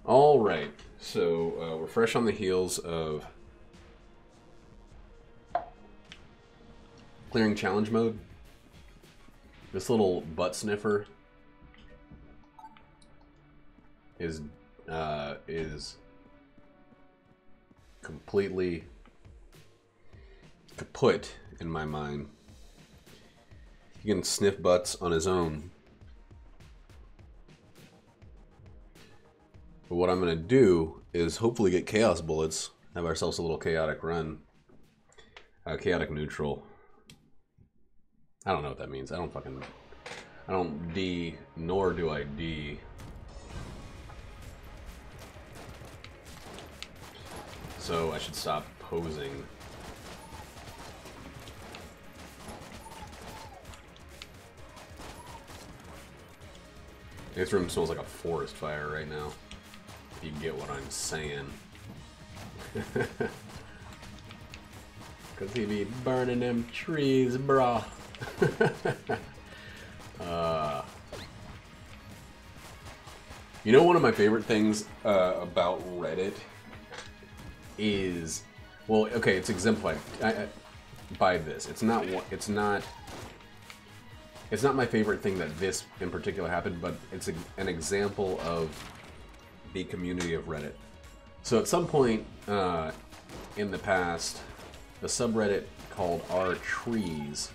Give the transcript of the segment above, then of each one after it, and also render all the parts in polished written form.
All right, so we're fresh on the heels of clearing challenge mode. This little butt sniffer is completely kaput in my mind. He can sniff butts on his own. But what I'm going to do is hopefully get chaos bullets, have ourselves a little chaotic run. Chaotic neutral. I don't know what that means. I don't D, nor do I D. So I should stop posing. This room smells like a forest fire right now. If you get what I'm saying. Cause he be burning them trees, brah. You know, one of my favorite things about Reddit is, well, okay, it's exemplified by this. It's not my favorite thing that this in particular happened, but it's an example of the community of Reddit. So at some point in the past, the subreddit called R Trees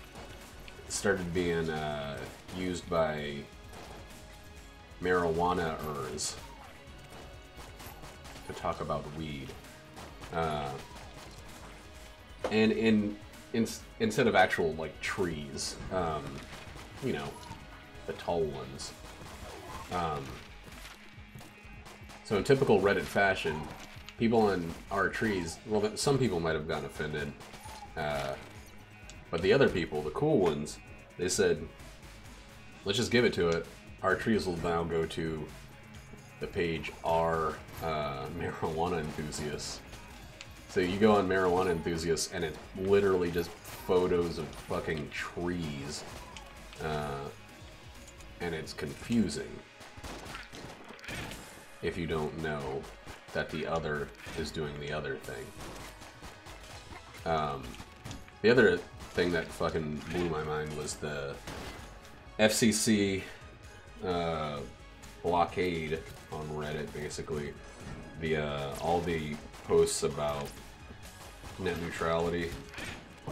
started being used by marijuana-ers to talk about weed. And instead of actual, like, trees, you know, the tall ones. So in typical Reddit fashion, people on our trees, well, some people might have gotten offended, but the other people, the cool ones, they said, let's just give it to it. Our trees will now go to the page R marijuana enthusiasts. So you go on marijuana enthusiasts, and it's literally just photos of fucking trees. And it's confusing if you don't know that the other is doing the other thing. The other thing that fucking blew my mind was the FCC blockade on Reddit, basically. All the posts about net neutrality,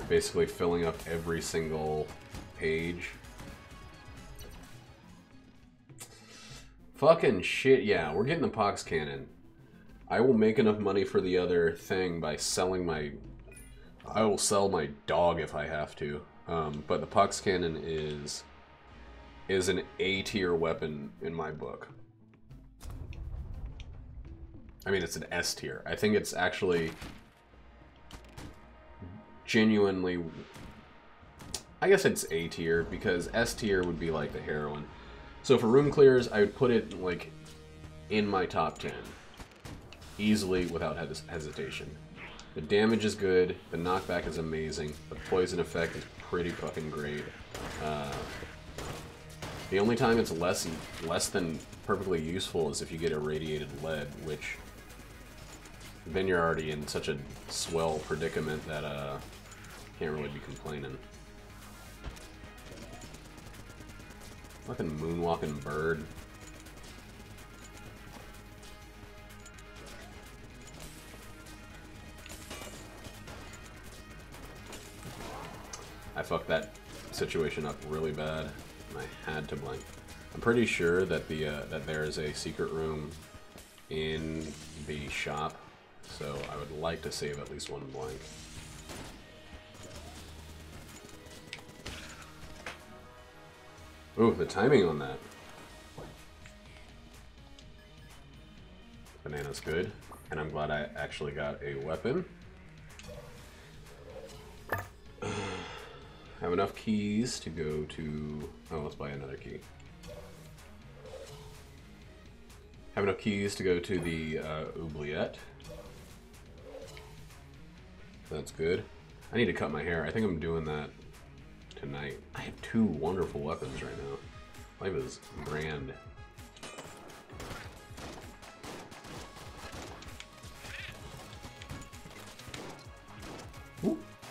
basically filling up every single page. Fucking shit, yeah, we're getting the pox cannon. I will make enough money for the other thing by selling my... I will sell my dog if I have to. But the pox cannon is an A-tier weapon in my book. I mean, it's an S-tier. I think it's actually genuinely... I guess it's A-tier, because S-tier would be like the heroin. So for room clears, I would put it, like, in my top 10. Easily, without hesitation. The damage is good, the knockback is amazing, the poison effect is pretty fucking great. The only time it's less than perfectly useful is if you get irradiated lead, which then you're already in such a swell predicament that can't really be complaining. Fucking moonwalking bird. I fucked that situation up really bad, and I had to blink. I'm pretty sure that that there is a secret room in the shop, so I would like to save at least one blank. Ooh, the timing on that. Banana's good, and I'm glad I actually got a weapon. Have enough keys to go to... Oh, let's buy another key. Have enough keys to go to the oubliette. That's good. I need to cut my hair. I think I'm doing that tonight. I have two wonderful weapons right now. Life is grand.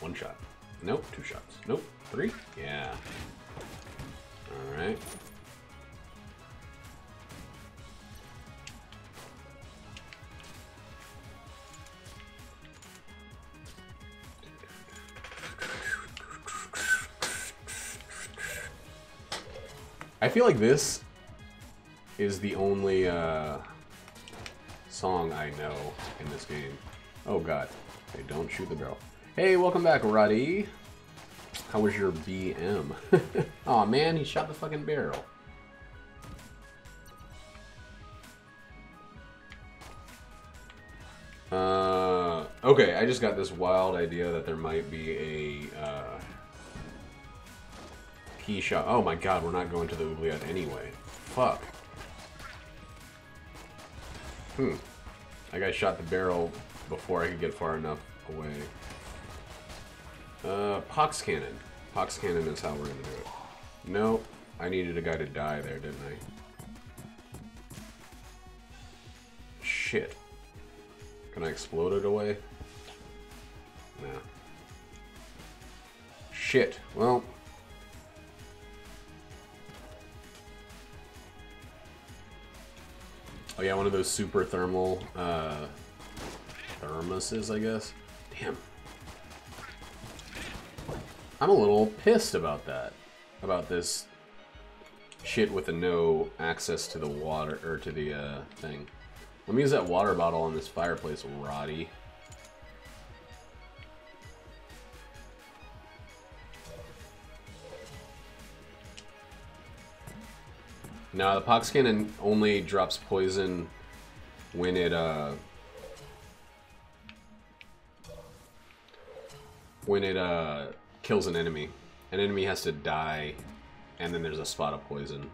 One shot. Nope. 2 shots. Nope. 3? Yeah. Alright. I feel like this is the only song I know in this game. Oh god. Hey, don't shoot the barrel. Hey, welcome back, Roddy. How was your BM? Aw, man, he shot the fucking barrel. Okay, I just got this wild idea that there might be a key shot. Oh my god, we're not going to the oubliette anyway. Fuck. That guy shot the barrel before I could get far enough away. Pox Cannon. Pox Cannon is how we're gonna do it. Nope. I needed a guy to die there, didn't I? Shit. Can I explode it away? Nah. Shit. Well. Oh yeah, one of those super thermal thermoses, I guess. Damn. I'm a little pissed about that. About this shit with the no access to the water, or to the thing. Let me use that water bottle on this fireplace, Roddy. No, the Pox Cannon only drops poison when it kills an enemy. An enemy has to die, and then there's a spot of poison.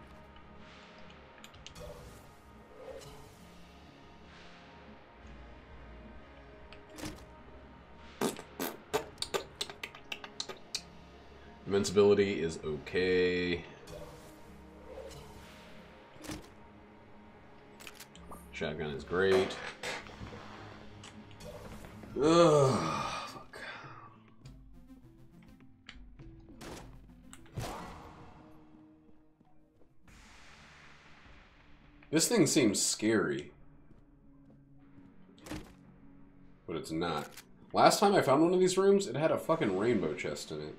Invincibility is okay. Shotgun is great. Ugh, fuck. This thing seems scary. But it's not. Last time I found one of these rooms, it had a fucking rainbow chest in it.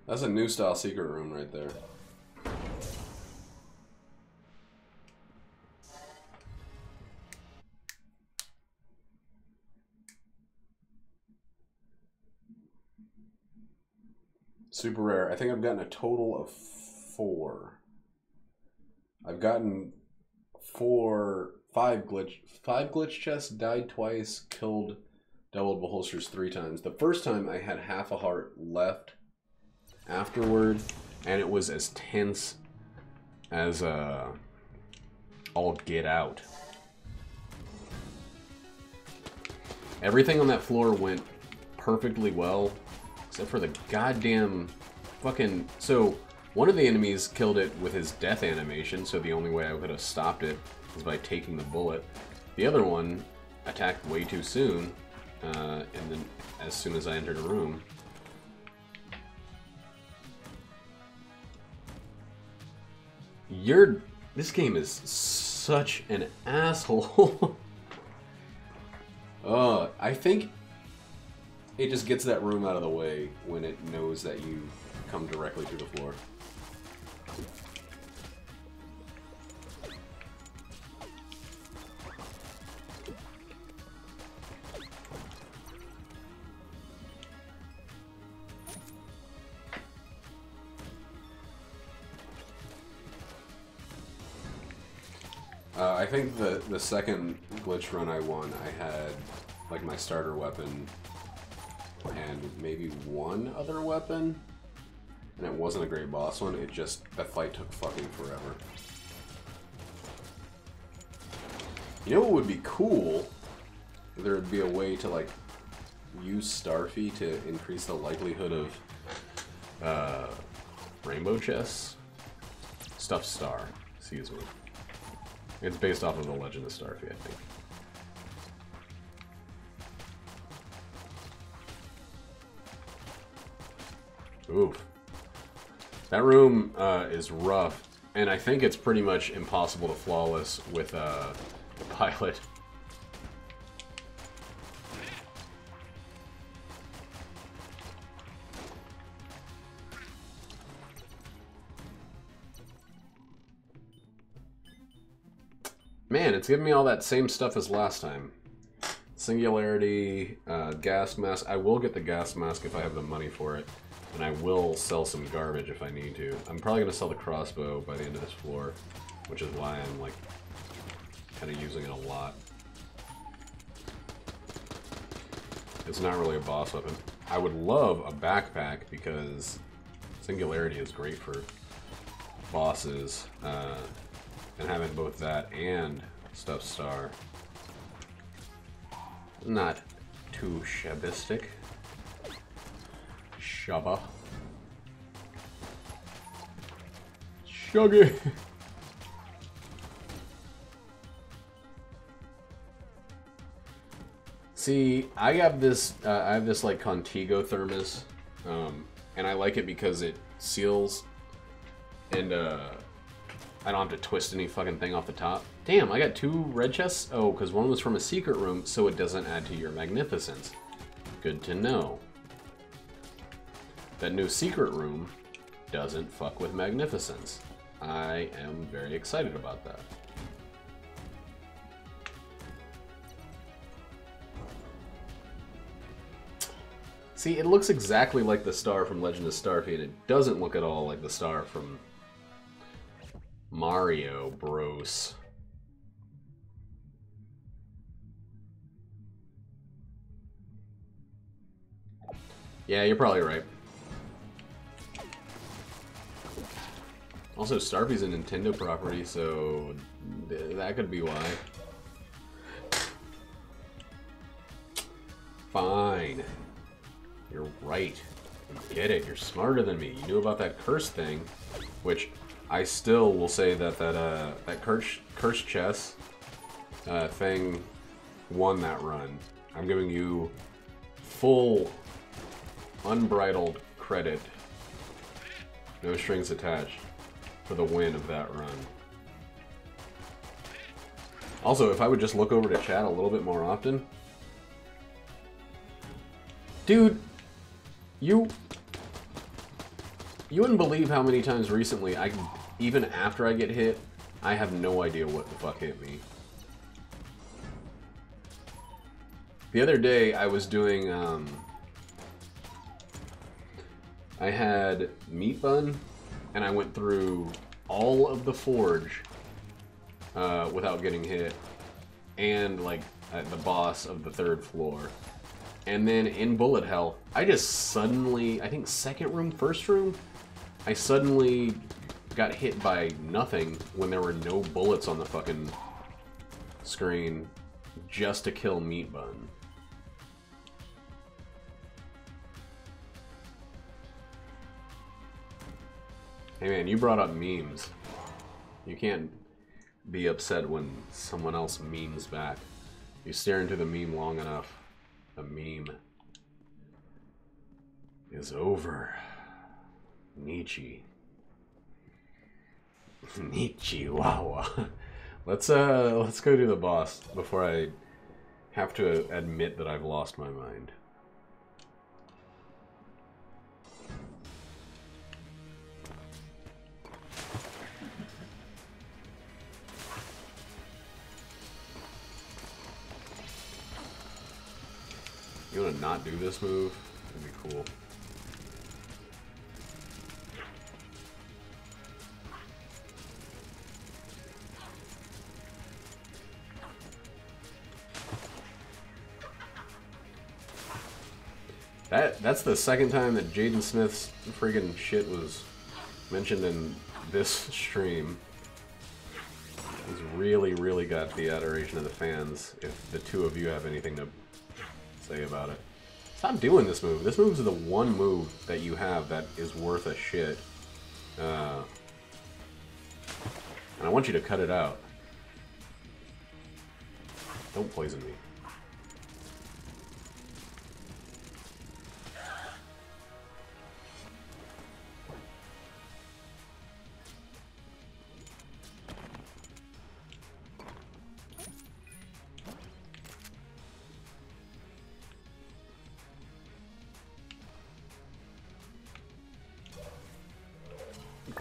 That's a new style secret room right there. Super rare. I think I've gotten a total of 4. I've gotten 5 glitch chests, died twice, killed doubled beholsters 3 times. The first time I had half a heart left afterward, and it was as tense as all get out. Everything on that floor went perfectly well, except for the goddamn fucking... So, one of the enemies killed it with his death animation, so the only way I could have stopped it was by taking the bullet. The other one attacked way too soon, and then as soon as I entered a room. This game is such an asshole. I think it just gets that room out of the way when it knows that you come directly to the floor. I think the second glitch run I won, I had like my starter weapon and maybe one other weapon, and it wasn't a great boss one. It just, that fight took fucking forever. You know what would be cool? There would be a way to like use Starfy to increase the likelihood of rainbow chests. Stuffed Star, excuse me. It's based off of the Legend of Starfy, I think. Oof. That room is rough, and I think it's pretty much impossible to flawless with the pilot. Man, it's giving me all that same stuff as last time. Singularity, gas mask. I will get the gas mask if I have the money for it. And I will sell some garbage if I need to. I'm probably going to sell the crossbow by the end of this floor. Which is why I'm, like, kind of using it a lot. It's not really a boss weapon. I would love a backpack because Singularity is great for bosses. And having both that and Stuffed Star. Not too shabistic. Shabba. Shuggy. See, I have this like Contigo thermos, and I like it because it seals, and I don't have to twist any fucking thing off the top. Damn, I got 2 red chests? Oh, because one was from a secret room, so it doesn't add to your magnificence. Good to know. That new secret room doesn't fuck with magnificence. I am very excited about that. See, it looks exactly like the star from Legend of Starfy, and it doesn't look at all like the star from Mario Bros. Yeah, you're probably right. Also, Starfy's a Nintendo property, so that could be why. Fine. You're right. You get it. You're smarter than me. You knew about that curse thing, which I still will say that that curse chess thing won that run. I'm giving you full, unbridled credit, no strings attached, for the win of that run. Also, if I would just look over to chat a little bit more often, dude, you wouldn't believe how many times recently even after I get hit, I have no idea what the fuck hit me. The other day, I was doing, I had meat bun, and I went through all of the forge without getting hit, and, like, the boss of the 3rd floor. And then in bullet hell, I just suddenly, I think 2nd room, 1st room, I suddenly got hit by nothing when there were no bullets on the fucking screen just to kill meat bun. Hey man, you brought up memes. You can't be upset when someone else memes back. You stare into the meme long enough, the meme is over. Nietzsche. Nietzsche, wow. Let's go do the boss before I have to admit that I've lost my mind. You wanna not do this move? That'd be cool. That's the 2nd time that Jaden Smith's friggin' shit was mentioned in this stream. He's really, really got the adoration of the fans, if the 2 of you have anything to say about it. Stop doing this move. This move is the one move that you have that is worth a shit. And I want you to cut it out. Don't poison me.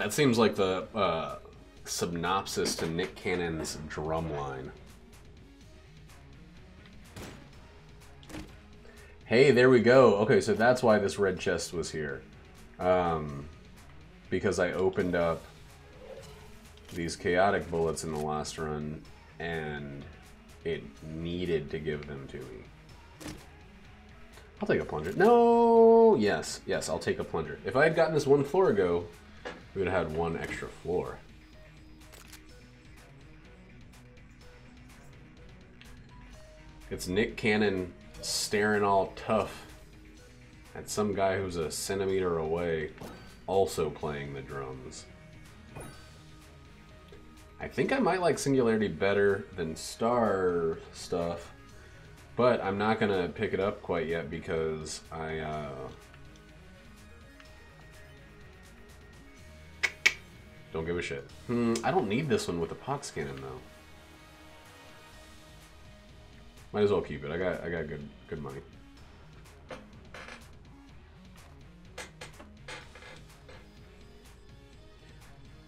That seems like the synopsis to Nick Cannon's Drumline. Hey, there we go. Okay, so that's why this red chest was here. Because I opened up these chaotic bullets in the last run, and it needed to give them to me. I'll take a plunger. No! Yes, yes, I'll take a plunger. If I had gotten this one floor ago, we would have had one extra floor. It's Nick Cannon staring all tough at some guy who's a centimeter away, also playing the drums. I think I might like Singularity better than Star stuff, but I'm not gonna pick it up quite yet because I don't give a shit. I don't need this one with the Pox Cannon though. Might as well keep it. I got good money.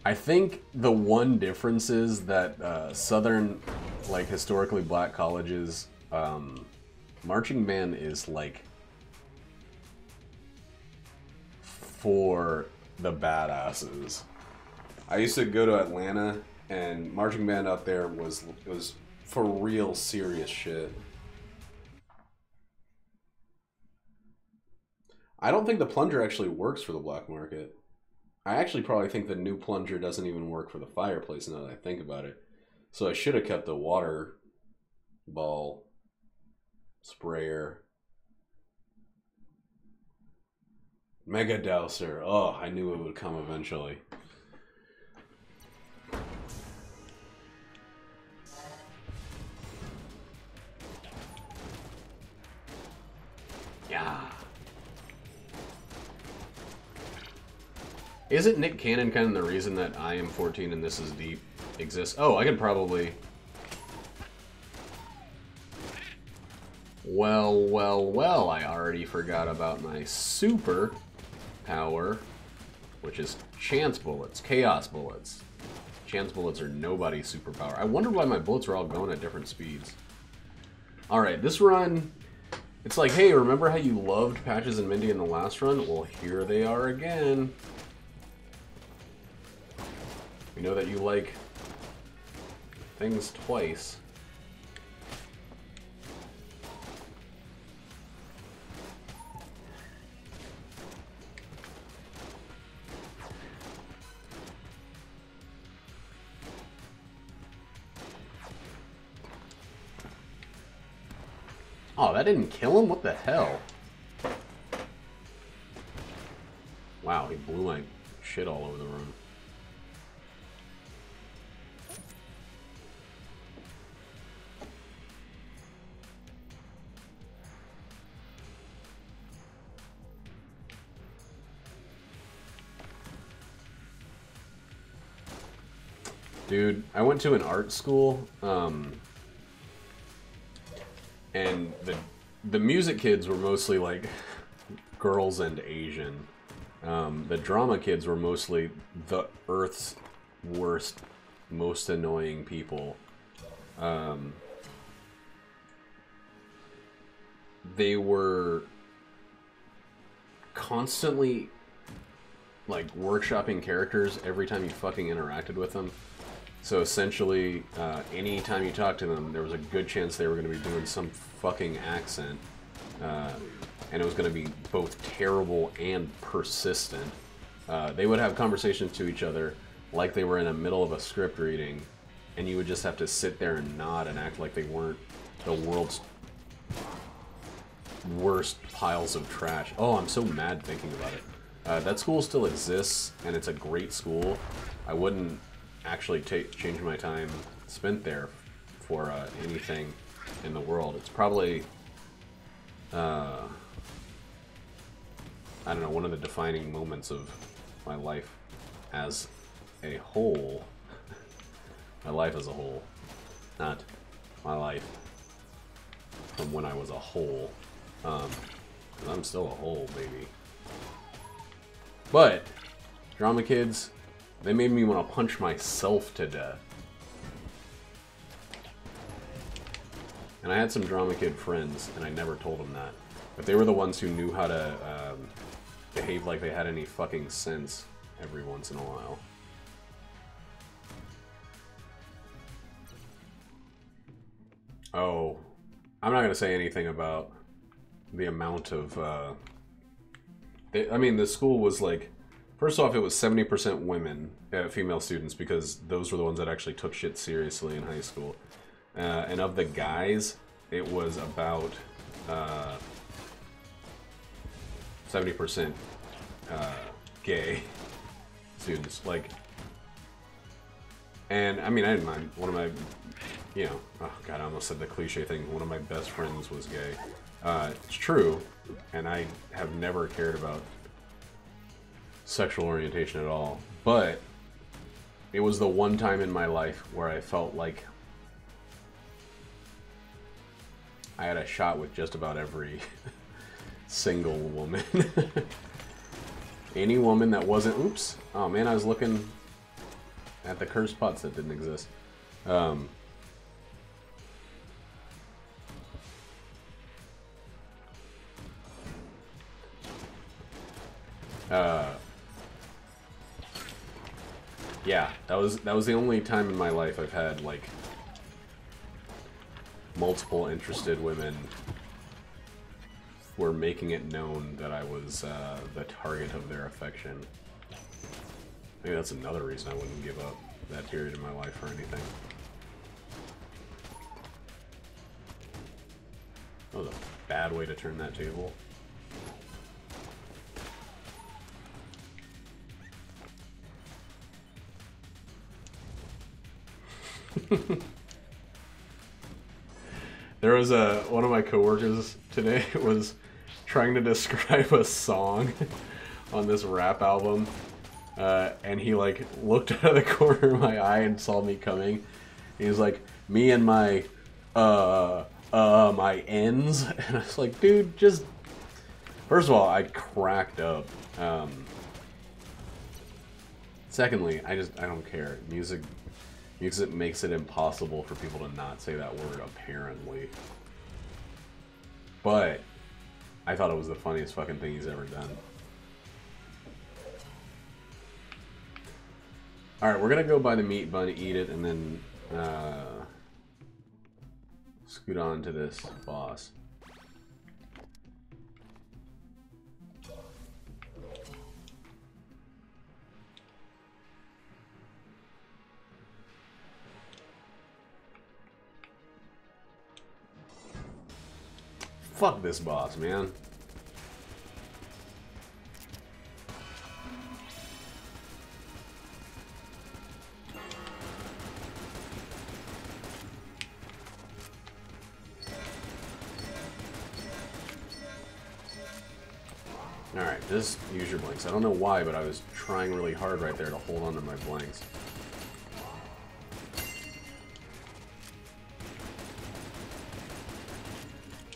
I think the one difference is that Southern, like, historically black colleges, marching band is, like, for the badasses. I used to go to Atlanta, and marching band out there was for real serious shit. I don't think the plunger actually works for the black market. I actually probably think the new plunger doesn't even work for the fireplace now that I think about it. So I should have kept the water ball sprayer. Mega Dowser. Oh, I knew it would come eventually. Yeah. Isn't Nick Cannon kind of the reason that I Am 14 and This Is Deep exists? Oh, I could probably... Well, I already forgot about my super power, which is Chance Bullets, Chaos Bullets. Chance Bullets are nobody's superpower. I wonder why my bullets are all going at different speeds. Alright, this run... It's like, hey, remember how you loved Patches and Mindy in the last run? Well, here they are again. We know that you like things twice. Oh, that didn't kill him? What the hell? Wow, he blew my shit all over the room. Dude, I went to an art school, and the music kids were mostly like girls and Asian. The drama kids were mostly the Earth's worst, most annoying people. They were constantly like workshopping characters every time you fucking interacted with them. So essentially, any time you talked to them, there was a good chance they were going to be doing some fucking accent. And it was going to be both terrible and persistent. They would have conversations to each other like they were in the middle of a script reading, and you would just have to sit there and nod and act like they weren't the world's worst piles of trash. Oh, I'm so mad thinking about it. That school still exists, and it's a great school. I wouldn't actually change my time spent there for anything in the world. It's probably, I don't know, one of the defining moments of my life as a whole. My life as a whole. Not my life from when I was a whole. 'Cause I'm still a whole, baby. But, drama kids, They made me want to punch myself to death. And I had some drama kid friends, and I never told them that. But they were the ones who knew how to behave like they had any fucking sense every once in a while. Oh, I'm not going to say anything about the amount of... I mean, the school was like... First off, it was 70% women, female students, because those were the ones that actually took shit seriously in high school. And of the guys, it was about 70% gay students. Like, and I mean, I didn't mind. One of my, you know, oh god, I almost said the cliche thing. One of my best friends was gay. It's true, and I have never cared about sexual orientation at all, but it was the one time in my life where I felt like I had a shot with just about every single woman. Any woman that wasn't... Oops. Oh man, I was looking at the cursed pots that didn't exist. Yeah, that was the only time in my life I've had, like, multiple interested women were making it known that I was the target of their affection. Maybe that's another reason I wouldn't give up that period in my life for anything. That was a bad way to turn that table. There was one of my coworkers today was trying to describe a song on this rap album, and he like looked out of the corner of my eye and saw me coming. He was like, "Me and my my ends," and I was like, "Dude, just..." First of all, I cracked up. Secondly, I don't care. Music makes it impossible for people to not say that word, apparently. But I thought it was the funniest fucking thing he's ever done. Alright, we're gonna go buy the meat bun, eat it, and then scoot on to this boss. Fuck this boss, man. Alright, just use your blanks. I don't know why, but I was trying really hard right there to hold on to my blanks.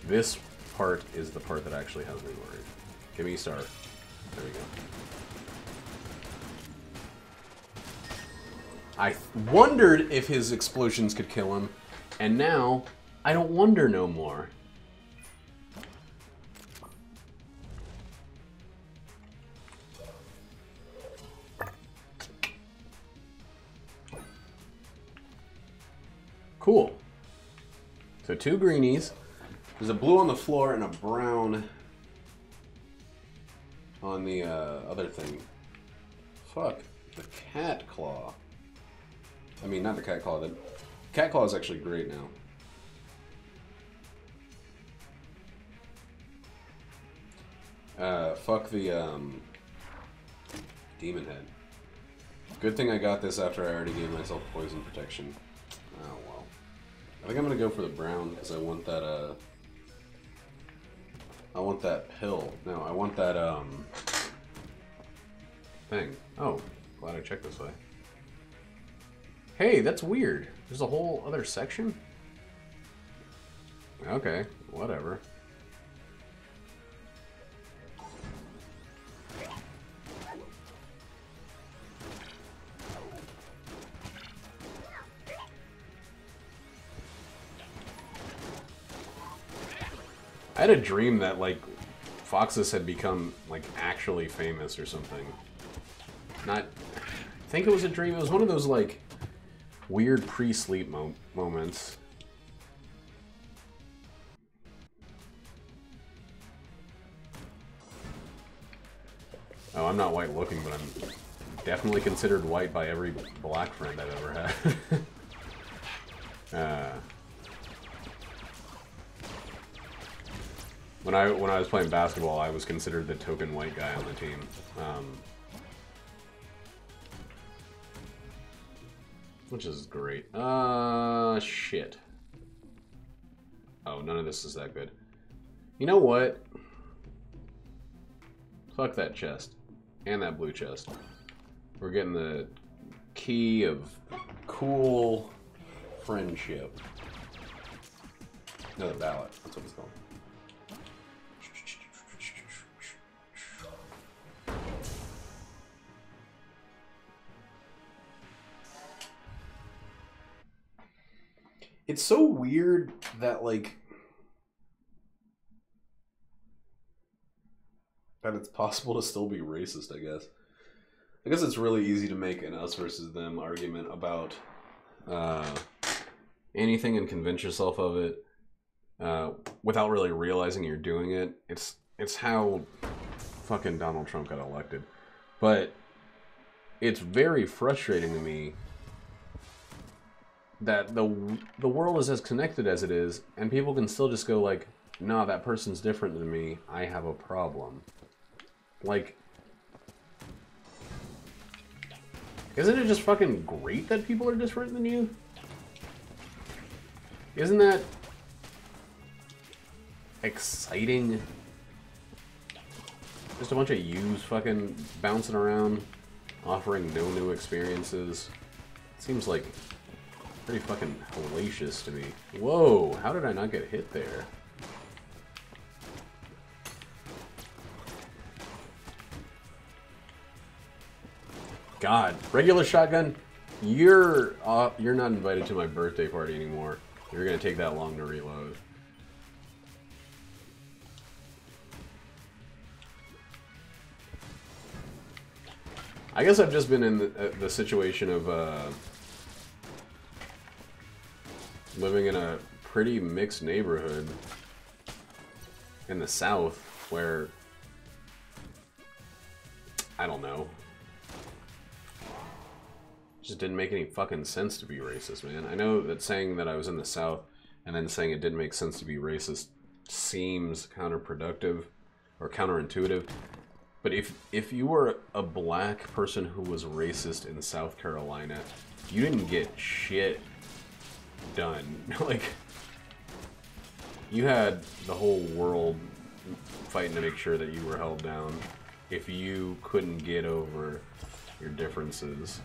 This part is the part that actually has me worried. Give me a star. There we go. I wondered if his explosions could kill him, and now I don't wonder no more. Cool. So 2 greenies. There's a blue on the floor and a brown on the other thing. Fuck. The cat claw. I mean, not the cat claw. The cat claw is actually great now. Fuck the demon head. Good thing I got this after I already gave myself poison protection. Oh well. I think I'm gonna go for the brown because I want that pill. No, I want that thing. Oh, glad I checked this way. Hey, that's weird. There's a whole other section? Okay, whatever. I had a dream that, like, Foxes had become, like, actually famous or something. Not... I think it was a dream. It was one of those, like, weird pre-sleep moments. Oh, I'm not white looking, but I'm definitely considered white by every black friend I've ever had. When I was playing basketball, I was considered the token white guy on the team. Which is great. Shit. Oh, none of this is that good. You know what? Fuck that chest. And that blue chest. We're getting the key of cool friendship. Another ballot. That's what it's called. It's so weird that, like, that it's possible to still be racist, I guess. I guess it's really easy to make an us versus them argument about anything and convince yourself of it without really realizing you're doing it. It's how fucking Donald Trump got elected. But it's very frustrating to me that the world is as connected as it is, and people can still just go like, nah, that person's different than me, I have a problem. Like, isn't it just fucking great that people are different than you? Isn't that exciting? Just a bunch of yous fucking bouncing around, offering no new experiences. Seems like pretty fucking hellacious to me. Whoa, how did I not get hit there? God, regular shotgun, you're not invited to my birthday party anymore. You're gonna take that long to reload. I guess I've just been in the situation of living in a pretty mixed neighborhood in the South where, I don't know, just didn't make any fucking sense to be racist, man. I know that saying that I was in the South and then saying it didn't make sense to be racist seems counterproductive or counterintuitive, but if you were a black person who was racist in South Carolina, you didn't get shit done. Like, you had the whole world fighting to make sure that you were held down if you couldn't get over your differences.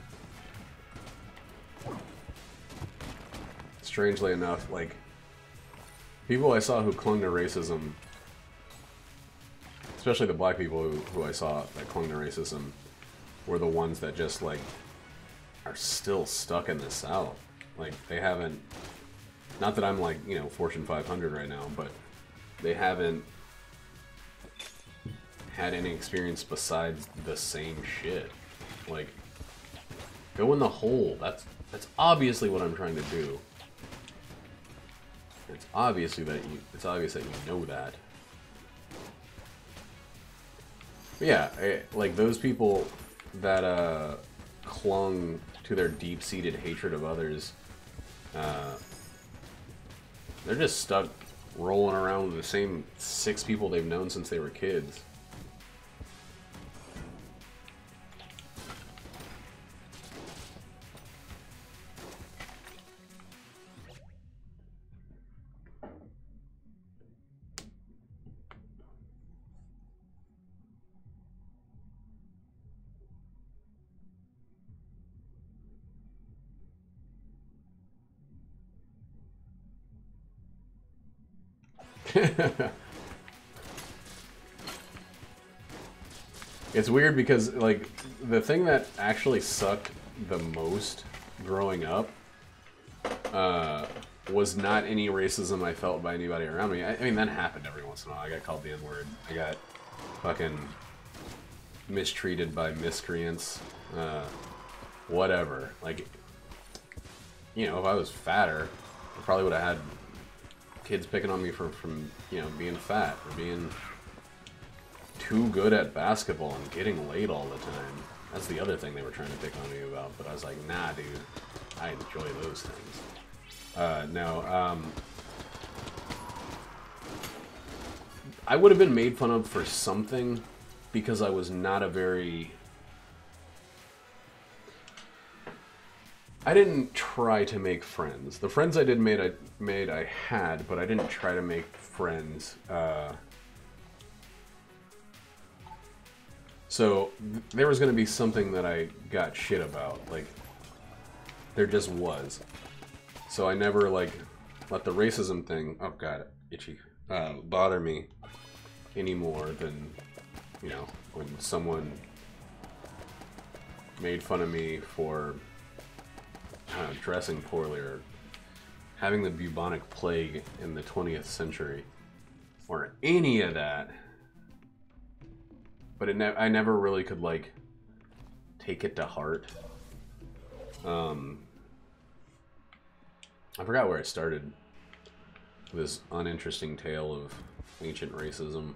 Strangely enough, like, people I saw who clung to racism, especially the black people who I saw that clung to racism, were the ones that just, like, are still stuck in the South. Like, they haven't, not that I'm like, you know, Fortune 500 right now, but they haven't had any experience besides the same shit. Like, go in the hole. That's obviously what I'm trying to do. It's obvious that you know that. But yeah, like those people that clung to their deep-seated hatred of others, they're just stuck rolling around with the same 6 people they've known since they were kids. It's weird because, like, the thing that actually sucked the most growing up was not any racism I felt by anybody around me. I mean, that happened every once in a while. I got called the N-word. I got fucking mistreated by miscreants. Whatever. Like, you know, if I was fatter, I probably would have had kids picking on me from you know, being fat or being too good at basketball and getting laid all the time. That's the other thing they were trying to pick on me about, but I was like, nah, dude, I enjoy those things. No, I would have been made fun of for something because I was not a very... I didn't try to make friends. The friends I did I had, but I didn't try to make friends. So there was going to be something that I got shit about. Like, there just was. So I never, like, let the racism thing, oh god, itchy, bother me any more than, you know, when someone made fun of me for dressing poorly or having the bubonic plague in the 20th century or any of that. But I never really could, like, take it to heart. I forgot where I started. This uninteresting tale of ancient racism.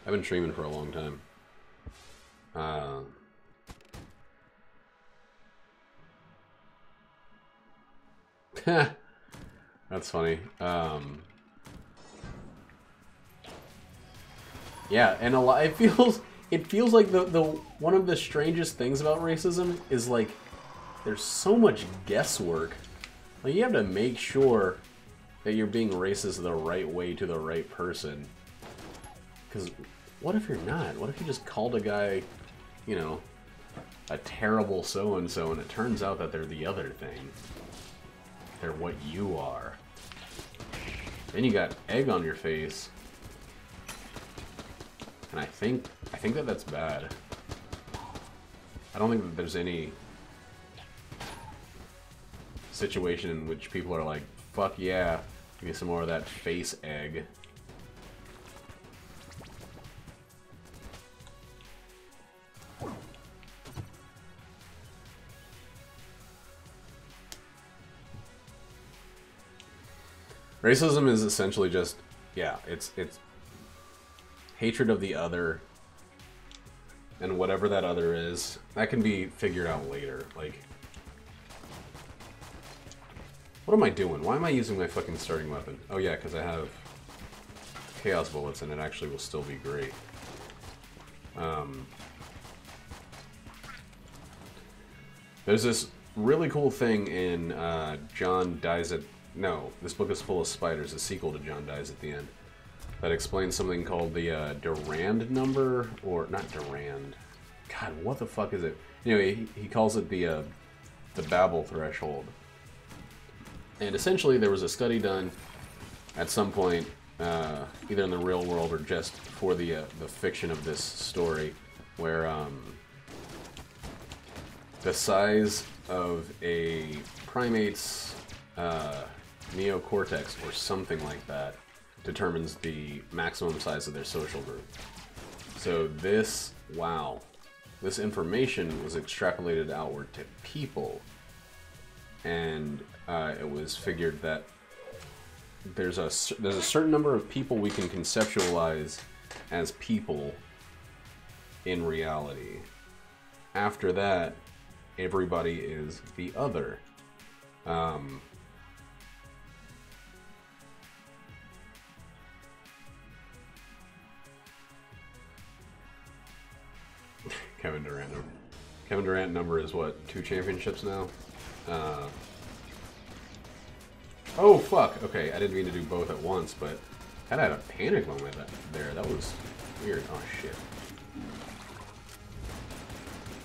I've been streaming for a long time. That's funny. Yeah, and a lot. It feels like the one of the strangest things about racism is, like, there's so much guesswork. Like, you have to make sure that you're being racist the right way to the right person. Because what if you're not? What if you just called a guy, you know, a terrible so-and-so, and it turns out that they're the other thing? They're what you are. Then you got egg on your face. And I think that that's bad. I don't think that there's any situation in which people are like, fuck yeah, give me some more of that face egg. Racism is essentially just, yeah, it's hatred of the other, and whatever that other is, that can be figured out later. Like, what am I doing? Why am I using my fucking starting weapon? Oh yeah, because I have chaos bullets, and it actually will still be great. There's this really cool thing in John Dies at... No, this book is full of spiders, a sequel to John Dies at the End, that explains something called the Durand number, or not Durand. God, what the fuck is it? Anyway, he calls it the Babel threshold. And essentially, there was a study done at some point, either in the real world or just for the fiction of this story, where the size of a primate's neocortex or something like that determines the maximum size of their social group. So this, wow, this information was extrapolated outward to people, and it was figured that there's a certain number of people we can conceptualize as people in reality. After that, everybody is the other. Kevin Durant number. Kevin Durant number is what, 2 championships now? Oh fuck, okay, I didn't mean to do both at once, but I had a panic moment there. That was weird. Oh shit.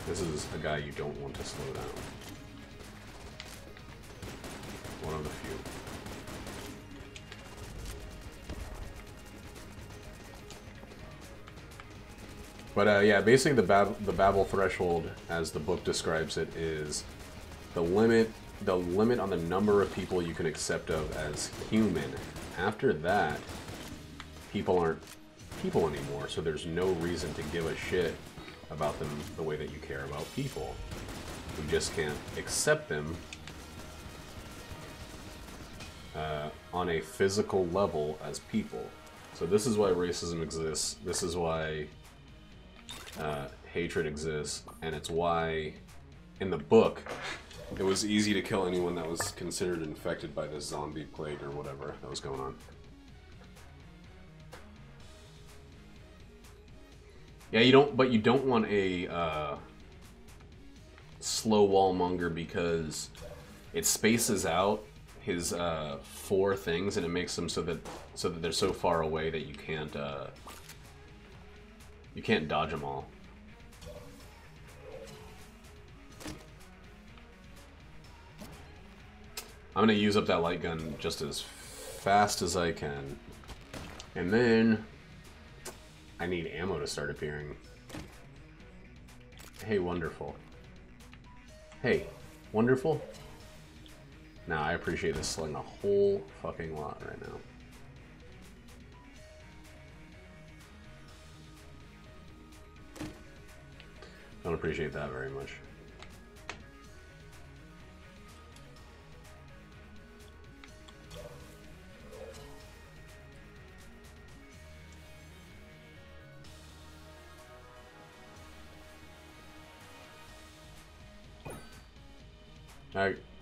This is a guy you don't want to slow down. One of the few. But yeah, basically the Babel threshold, as the book describes it, is the limit the limit on the number of people you can accept of as human. After that, people aren't people anymore, so there's no reason to give a shit about them the way that you care about people. You just can't accept them on a physical level as people. So this is why racism exists. This is why hatred exists, and it's why in the book it was easy to kill anyone that was considered infected by this zombie plague or whatever that was going on. Yeah, you don't want a slow wallmonger because it spaces out his 4 things and it makes them so that they're so far away that you can't dodge them all. I'm gonna use up that light gun just as fast as I can, and then I need ammo to start appearing. Hey, wonderful. Hey, wonderful. Nah, I appreciate this sling a whole fucking lot right now. Don't appreciate that very much.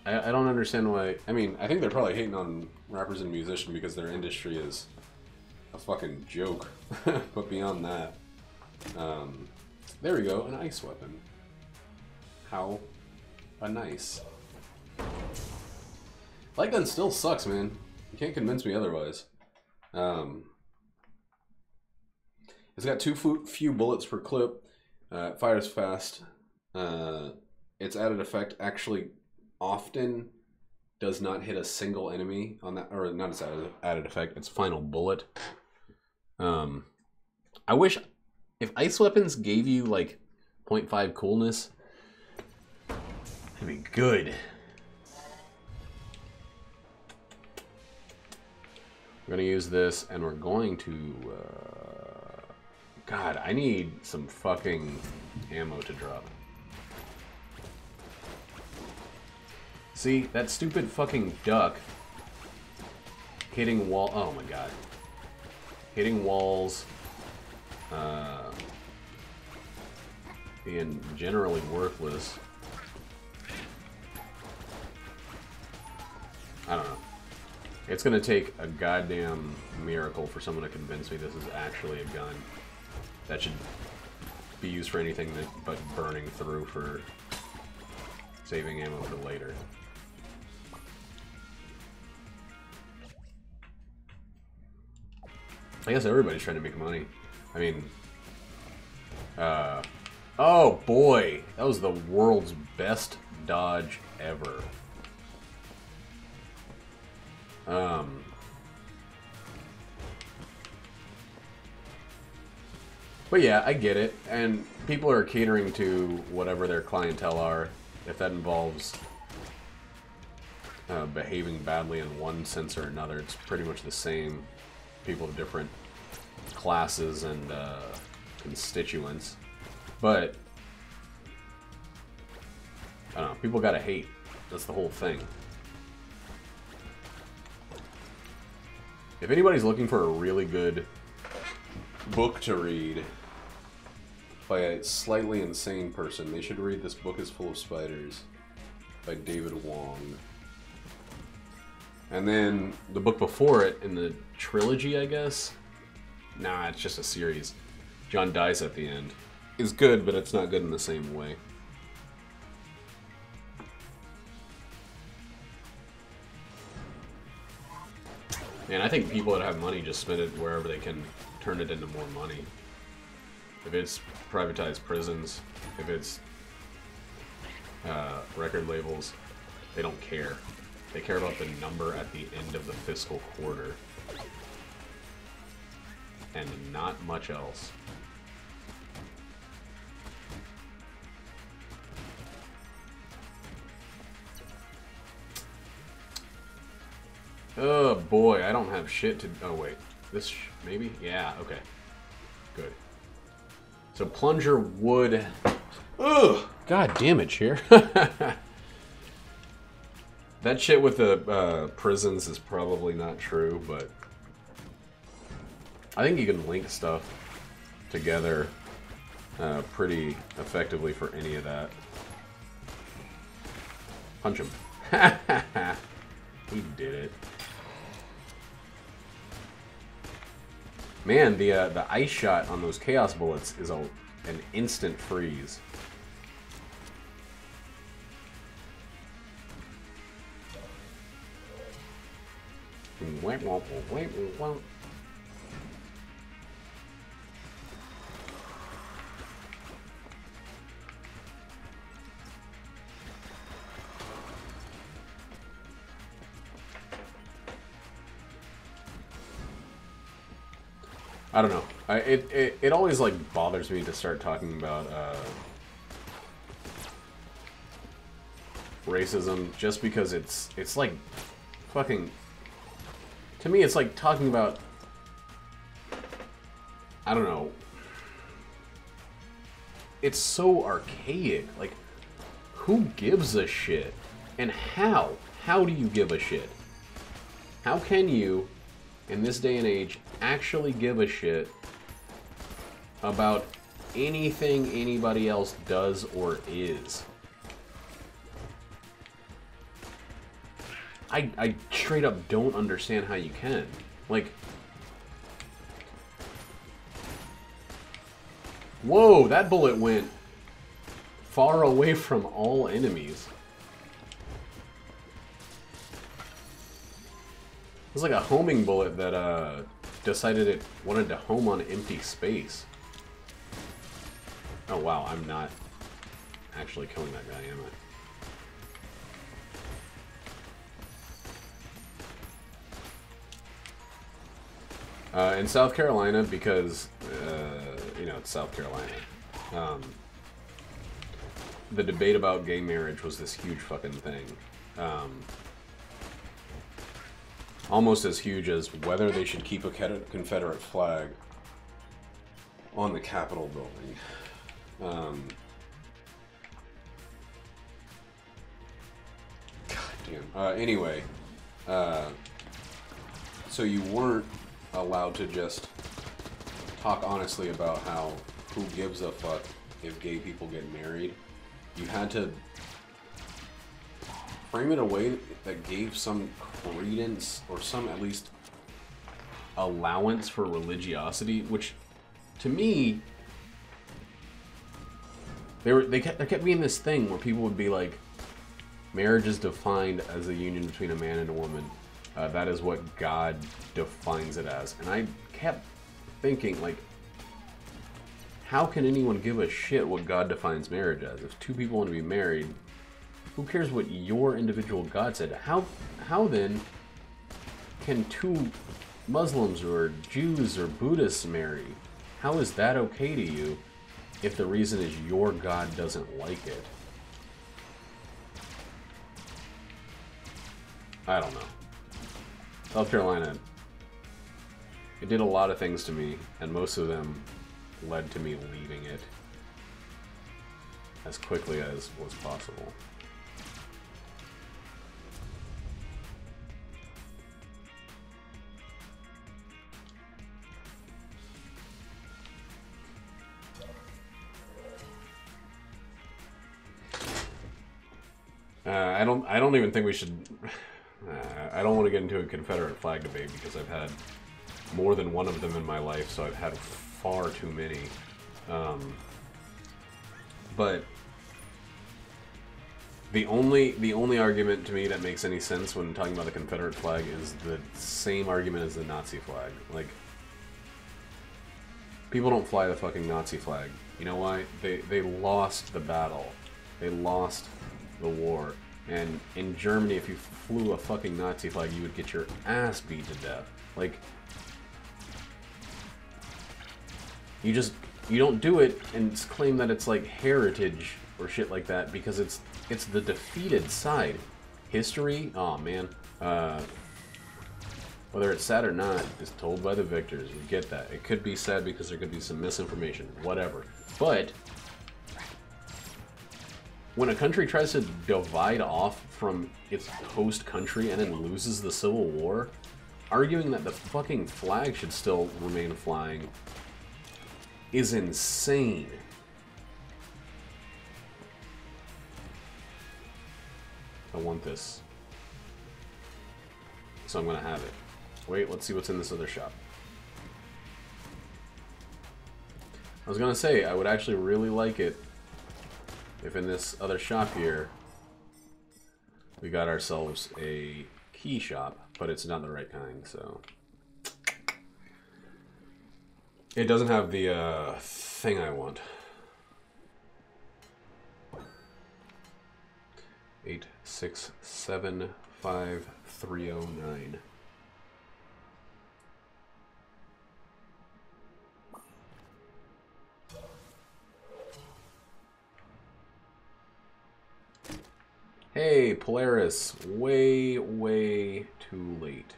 I don't understand why. I mean, I think they're probably hating on rappers and musicians because their industry is a fucking joke. But beyond that, there we go, an ice weapon. How nice. Light gun still sucks, man. You can't convince me otherwise. It's got too few bullets per clip. It fires fast. Its added effect actually often does not hit a single enemy on that, or not its added effect, its final bullet. I wish if ice weapons gave you like 0.5 coolness, it'd be good. We're gonna use this, and we're going to. God, I need some fucking ammo to drop. See, that stupid fucking duck hitting wall. Oh my god. Hitting walls. Being generally worthless. I don't know. It's gonna take a goddamn miracle for someone to convince me this is actually a gun that should be used for anything but burning through for saving ammo for later. I guess everybody's trying to make money. I mean, oh boy, that was the world's best dodge ever. But yeah, I get it, and people are catering to whatever their clientele are. If that involves behaving badly in one sense or another, it's pretty much the same. People of different classes and constituents, but I don't know, people gotta hate. That's the whole thing. If anybody's looking for a really good book to read by a slightly insane person, they should read This Book is Full of Spiders by David Wong. And then the book before it in the trilogy, I guess? Nah, it's just a series. John dies at the end. It's good, but it's not good in the same way. And I think people that have money just spend it wherever they can turn it into more money. If it's privatized prisons, if it's record labels, they don't care. They care about the number at the end of the fiscal quarter. And not much else. Oh boy, I don't have shit to... Oh wait, this maybe? Yeah, okay. Good. So plunger would... Ugh! God damn it, Cheer. That shit with the prisons is probably not true, but... I think you can link stuff together pretty effectively for any of that. Punch him. He did it. Man, the ice shot on those chaos bullets is an instant freeze. I don't know. It always like bothers me to start talking about racism just because it's like fucking, to me it's like talking about, I don't know. It's so archaic. Like, who gives a shit? And how? How do you give a shit? How can you, in this day and age, actually give a shit about anything anybody else does or is? I straight up don't understand how you can. Like, whoa, that bullet went far away from all enemies. It was like a homing bullet that decided it wanted to home on empty space. Oh wow, I'm not actually killing that guy, am I? In South Carolina, because, you know, it's South Carolina, the debate about gay marriage was this huge fucking thing. Almost as huge as whether they should keep a Confederate flag on the Capitol building. God damn. Anyway, so you weren't allowed to just talk honestly about how who gives a fuck if gay people get married. You had to frame it a way that gave some credence or some at least allowance for religiosity, which to me there kept being this thing where people would be like, marriage is defined as a union between a man and a woman. That is what God defines it as. And I kept thinking, like, how can anyone give a shit what God defines marriage as? If two people want to be married, who cares what your individual God said? How then can two Muslims or Jews or Buddhists marry? How is that okay to you if the reason is your God doesn't like it? I don't know. South Carolina, it did a lot of things to me, and most of them led to me leaving it as quickly as was possible. I don't even think we should. I don't want to get into a Confederate flag debate because I've had more than one of them in my life, so I've had far too many. But the only argument to me that makes any sense when talking about the Confederate flag is the same argument as the Nazi flag. Like, people don't fly the fucking Nazi flag. You know why? They lost the battle. They lost the war. And in Germany, if you flew a fucking Nazi flag, you would get your ass beat to death. Like, you don't do it and claim that it's like heritage or shit like that, because it's the defeated side. History, oh man. Whether it's sad or not is told by the victors. We get that. It could be sad because there could be some misinformation. Whatever. But when a country tries to divide off from its host country and then loses the Civil War, arguing that the fucking flag should still remain flying is insane. I want this. So I'm gonna have it. Wait, let's see what's in this other shop. I was gonna say, I would actually really like it if in this other shop here we got ourselves a key shop, but it's not the right kind, so... It doesn't have the thing I want. 8675309. Hey, Polaris, way, way too late.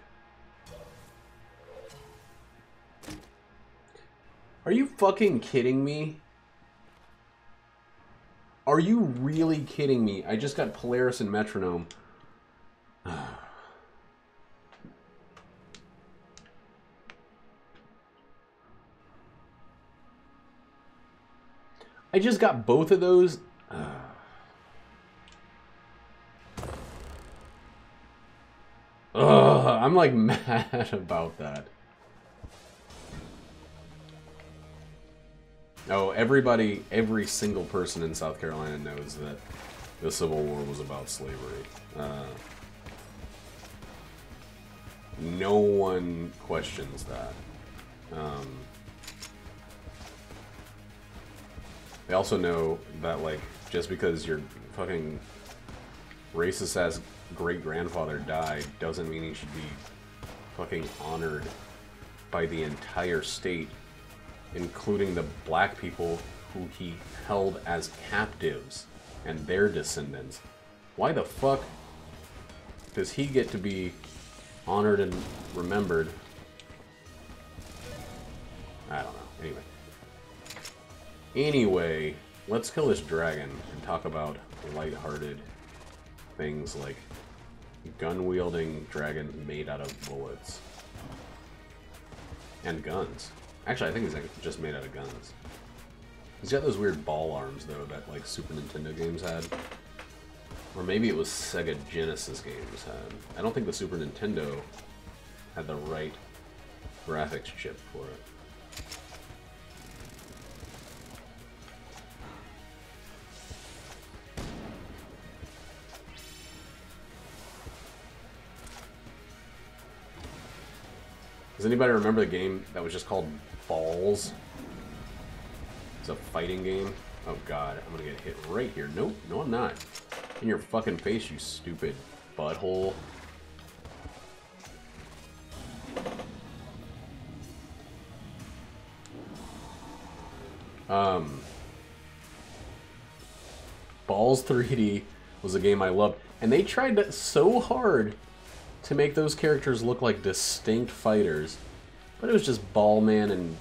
Are you fucking kidding me? Are you really kidding me? I just got Polaris and Metronome. I just got both of those. I'm like mad about that. Oh, everybody, every single person in South Carolina knows that the Civil War was about slavery. No one questions that. They also know that, like, just because your fucking racist-ass great-grandfather died doesn't mean he should be fucking honored by the entire state, including the black people who he held as captives and their descendants. Why the fuck does he get to be honored and remembered? I don't know. Anyway, let's kill this dragon and talk about lighthearted things like gun-wielding dragons made out of bullets. And guns. Actually, I think he's like just made out of guns. He's got those weird ball arms, though, that like Super Nintendo games had. Or maybe it was Sega Genesis games had. I don't think the Super Nintendo had the right graphics chip for it. Does anybody remember the game that was just called Balls? It's a fighting game. Oh god, I'm gonna get hit right here. Nope, no I'm not. In your fucking face, you stupid butthole. Balls 3D was a game I loved, and they tried so hard to make those characters look like distinct fighters, but it was just Ball Man and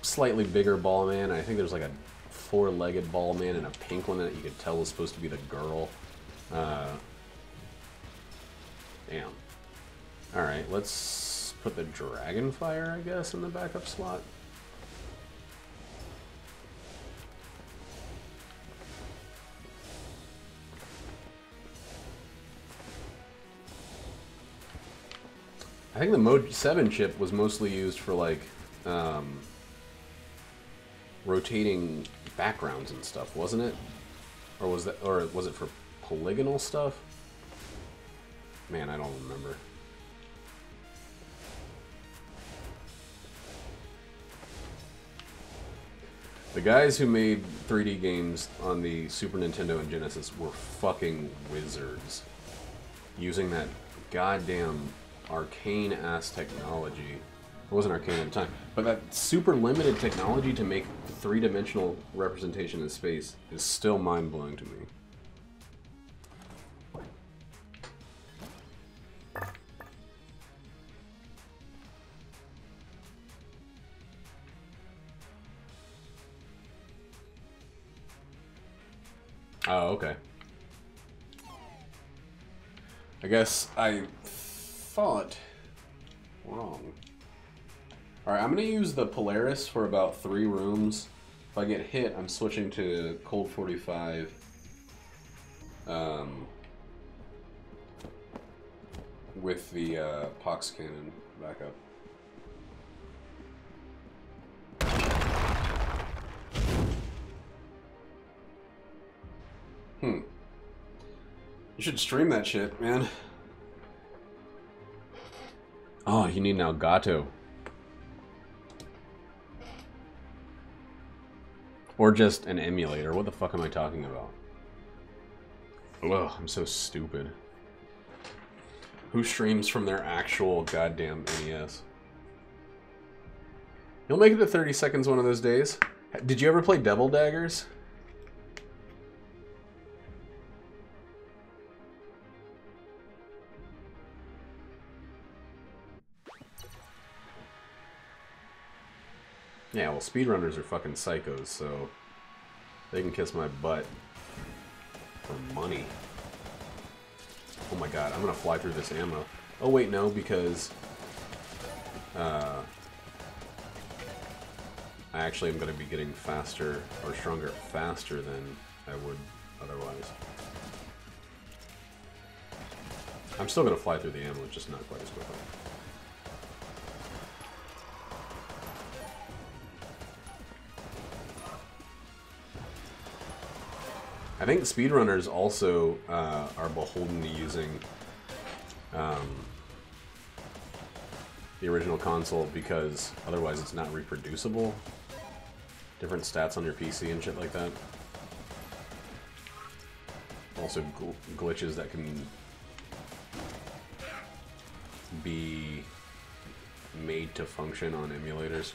slightly bigger Ball Man. I think there's like a four-legged Ball Man and a pink one that you could tell was supposed to be the girl. Damn. Alright, let's put the Dragonfire, I guess, in the backup slot. I think the Mode 7 chip was mostly used for, like, rotating backgrounds and stuff, wasn't it? Or was it for polygonal stuff? Man, I don't remember. The guys who made 3D games on the Super Nintendo and Genesis were fucking wizards. Using that goddamn arcane-ass technology. It wasn't arcane at the time, but that super limited technology to make three-dimensional representation in space is still mind-blowing to me. Oh, okay. I guess I thought wrong. Alright, I'm going to use the Polaris for about 3 rooms. If I get hit, I'm switching to Cold 45. With the Pox Cannon backup. You should stream that shit, man. Oh, you need an Elgato. Or just an emulator. What the fuck am I talking about? Ugh, I'm so stupid. Who streams from their actual goddamn NES? You'll make it to 30 seconds one of those days. Did you ever play Devil Daggers? Yeah, well, speedrunners are fucking psychos, so they can kiss my butt for money. Oh my god, I'm gonna fly through this ammo. Oh wait, no, because I actually am gonna be getting faster or stronger faster than I would otherwise. I'm still gonna fly through the ammo, just not quite as quickly. I think speedrunners also are beholden to using the original console because otherwise it's not reproducible. Different stats on your PC and shit like that. Also glitches that can be made to function on emulators.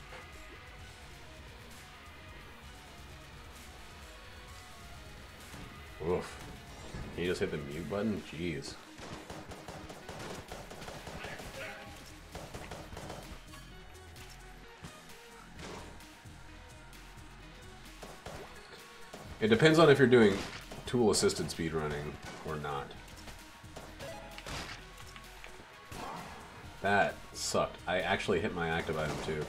Oof. Can you just hit the mute button? Jeez. It depends on if you're doing tool-assisted speedrunning or not. That sucked. I actually hit my active item too.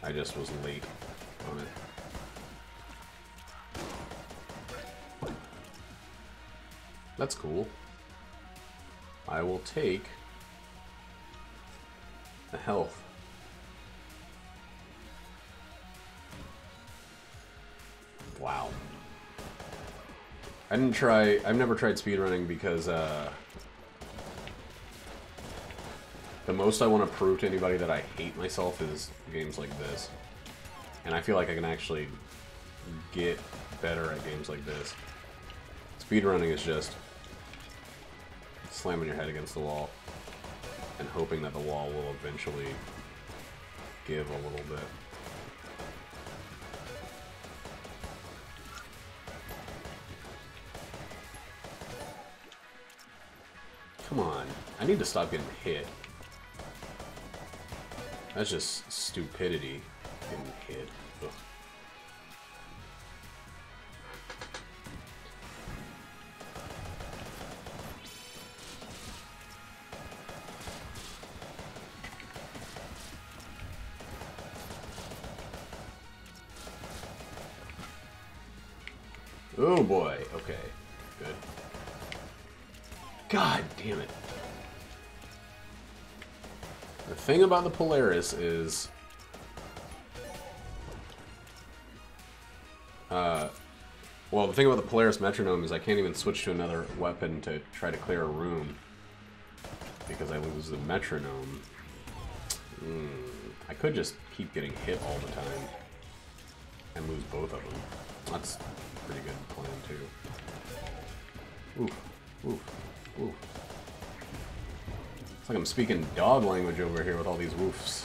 I just was late on it. That's cool. I will take the health. Wow. I've never tried speedrunning because the most I want to prove to anybody that I hate myself is games like this. And I feel like I can actually get better at games like this. Speedrunning is just slamming your head against the wall and hoping that the wall will eventually give a little bit. Come on, I need to stop getting hit. That's just stupidity, getting hit. Ugh. Oh boy, okay, good. God damn it. The thing about the Polaris is... well, the thing about the Polaris metronome is I can't even switch to another weapon to try to clear a room because I lose the metronome. I could just keep getting hit all the time and lose both of them. That's a pretty good plan, too. Oof. Oof. Oof. It's like I'm speaking dog language over here with all these woofs.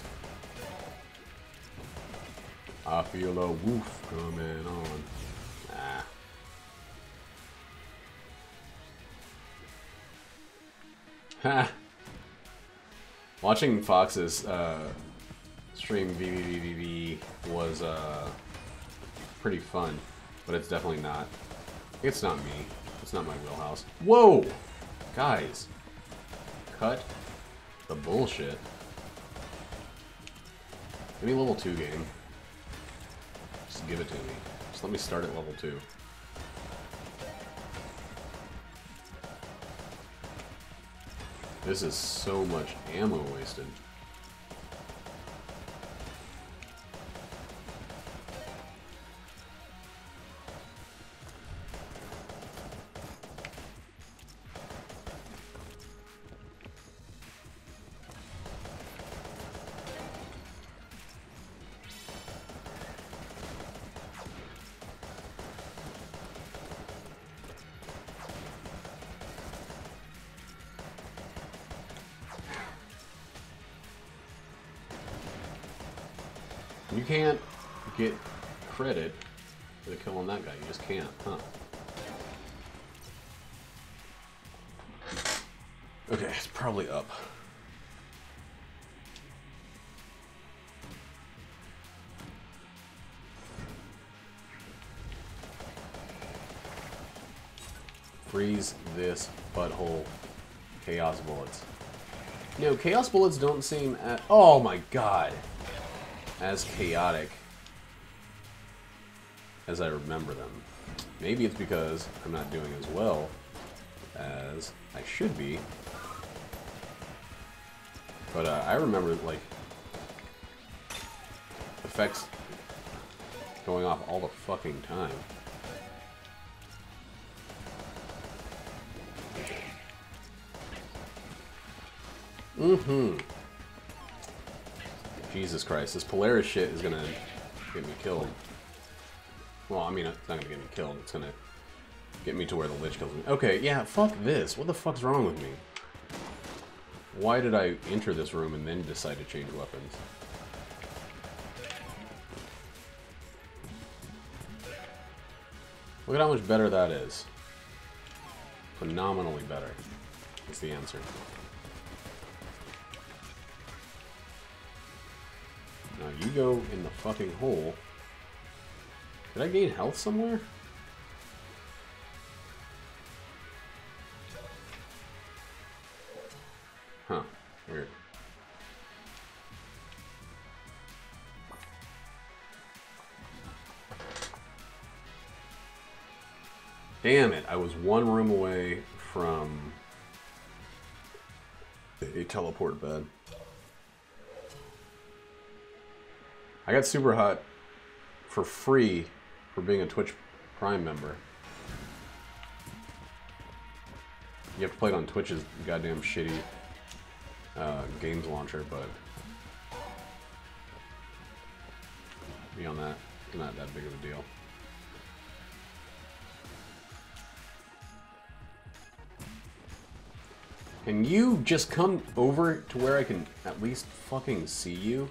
I feel a woof coming on. Ah. Ha! Watching Fox's stream VVVVV was pretty fun. But it's definitely not. It's not me. It's not my wheelhouse. Whoa! Guys. Cut the bullshit. Give me level 2 game. Just give it to me. Just let me start at level 2. This is so much ammo wasted. You can't get credit for the kill on that guy. You just can't, huh? Okay, it's probably up. Freeze this butthole. Chaos bullets. No, chaos bullets don't seem at... Oh my god! As chaotic as I remember them. Maybe it's because I'm not doing as well as I should be. But I remember, like, effects going off all the fucking time. Mm-hmm. Jesus Christ, this Polaris shit is gonna get me killed. Well, I mean, it's not gonna get me killed, it's gonna get me to where the Lich kills me. Okay, yeah, fuck this. What the fuck's wrong with me? Why did I enter this room and then decide to change weapons? Look at how much better that is. Phenomenally better. That's the answer. Now you go in the fucking hole. Did I gain health somewhere? Huh. Weird. Damn it, I was one room away from a teleport bed. I got super hot for free for being a Twitch Prime member. You have to play it on Twitch's goddamn shitty games launcher, but beyond that, not that big of a deal. Can you just come over to where I can at least fucking see you?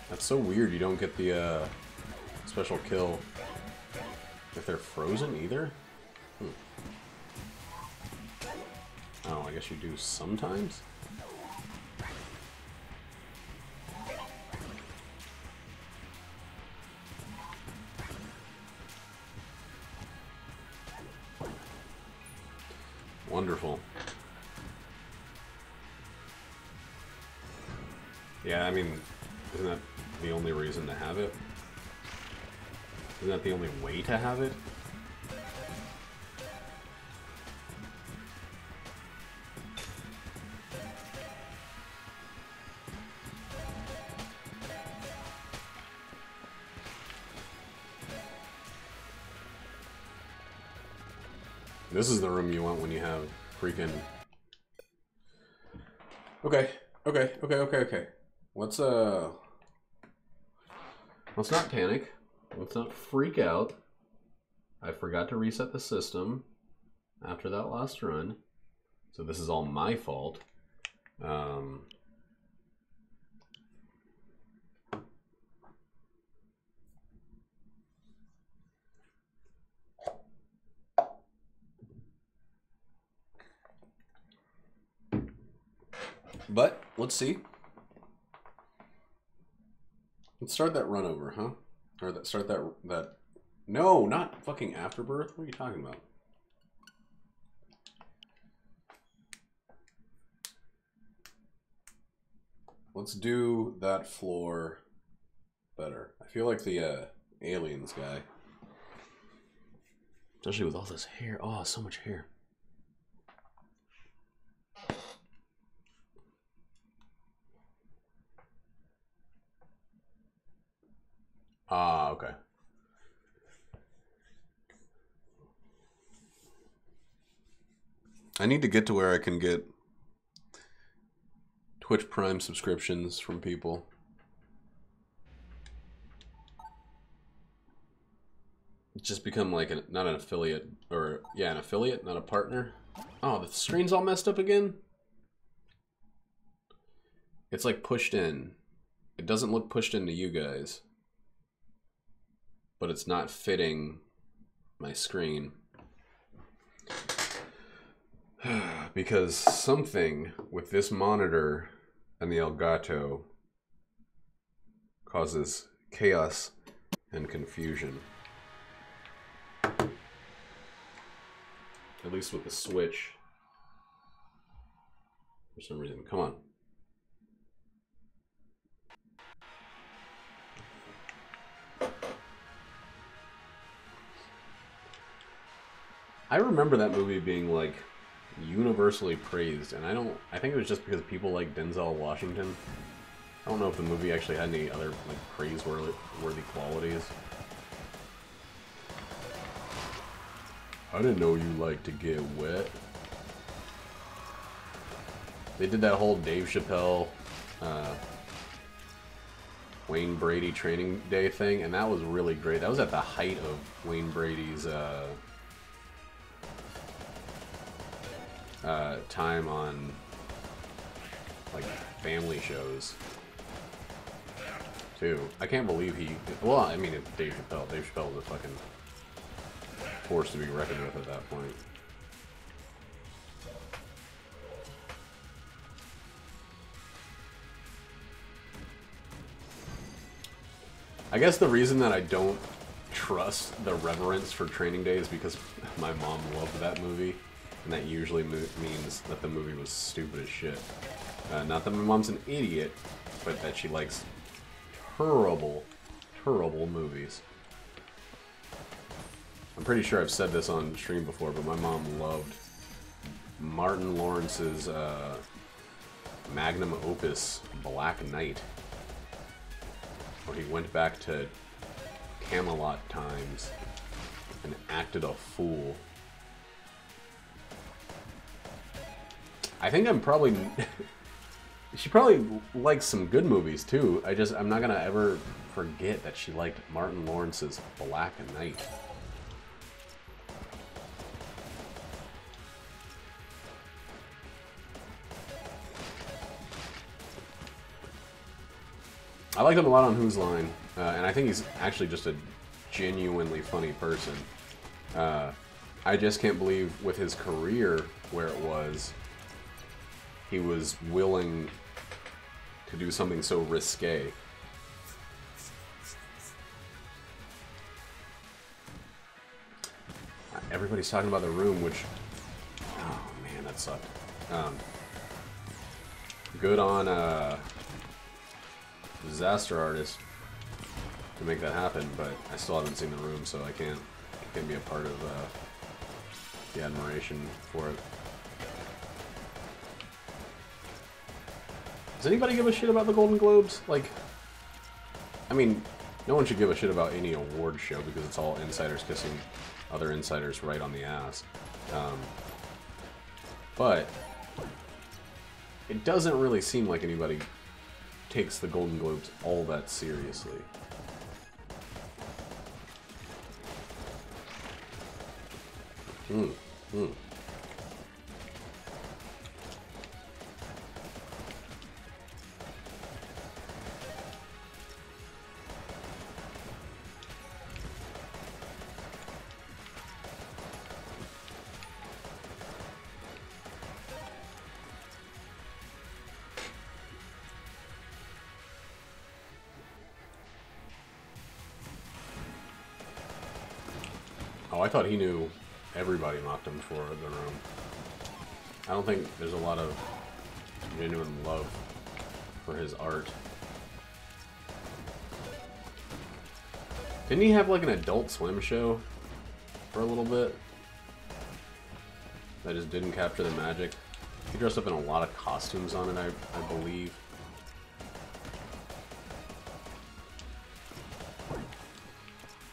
That's so weird you don't get the special kill if they're frozen either? Oh, I guess you do sometimes? Wonderful. Yeah, I mean, isn't that the only reason to have it? Isn't that the only way to have it? This is the room you want when you have freaking... Okay. Let's not panic. Let's not freak out. I forgot to reset the system after that last run. So this is all my fault. But let's see. Let's start that run over, huh? Or start that. No, not fucking Afterbirth. What are you talking about? Let's do that floor better. I feel like the aliens guy. Especially with all this hair. Oh, so much hair. Ah, okay. I need to get to where I can get Twitch Prime subscriptions from people. Just become like not an affiliate, or yeah, an affiliate, not a partner. Oh, the screen's all messed up again? It's like pushed in. It doesn't look pushed into you guys. But it's not fitting my screen. Because something with this monitor and the Elgato causes chaos and confusion. At least with the Switch. For some reason. Come on. I remember that movie being like universally praised, and I think it was just because people like Denzel Washington. I don't know if the movie actually had any other like praiseworthy qualities. I didn't know you like to get wet. They did that whole Dave Chappelle, Wayne Brady Training Day thing, and that was really great. That was at the height of Wayne Brady's time on like family shows too. I can't believe he. Well, I mean, it's Dave Chappelle. Dave Chappelle was a fucking force to be reckoned with at that point. I guess the reason that I don't trust the reverence for Training Day is because my mom loved that movie, and that usually means that the movie was stupid as shit. Not that my mom's an idiot, but that she likes terrible, terrible movies. I'm pretty sure I've said this on stream before, but my mom loved Martin Lawrence's magnum opus, Black Knight, where he went back to Camelot times and acted a fool. I think I'm probably... She probably likes some good movies, too. I'm not gonna ever forget that she liked Martin Lawrence's Black Knight. I liked him a lot on Whose Line, and I think he's actually just a genuinely funny person. I just can't believe with his career where it was, he was willing to do something so risque. Everybody's talking about The Room, which... Oh, man, that sucked. Good on Disaster Artist to make that happen, but I still haven't seen The Room, so I can't be a part of the admiration for it. Does anybody give a shit about the Golden Globes? Like, I mean, no one should give a shit about any award show because it's all insiders kissing other insiders right on the ass. But it doesn't really seem like anybody takes the Golden Globes all that seriously. Oh, I thought he knew everybody mocked him for the room. I don't think there's a lot of genuine love for his art. Didn't he have like an Adult Swim show for a little bit? That just didn't capture the magic. He dressed up in a lot of costumes on it, I believe.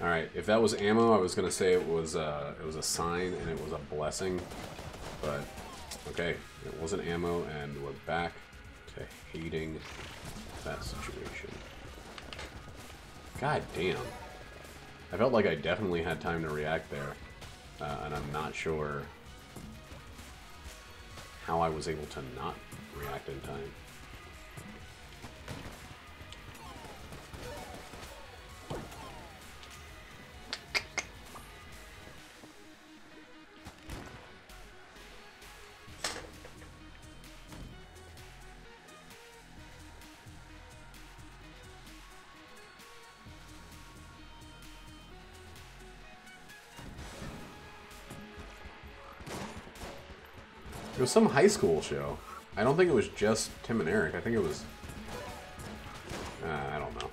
Alright, if that was ammo, I was gonna say it was a sign and it was a blessing. But, okay, it wasn't ammo, and we're back to hating that situation. God damn. I felt like I definitely had time to react there, and I'm not sure how I was able to not react in time. It was some high school show. I don't think it was just Tim and Eric. I think it was... I don't know.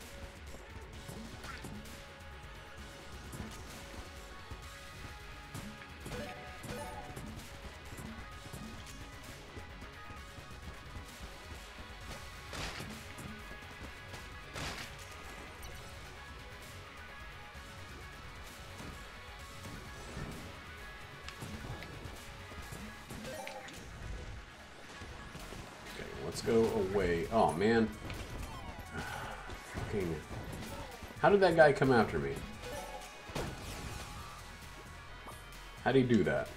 Let's go away. Oh, man. Fucking... How did that guy come after me? How'd he do that?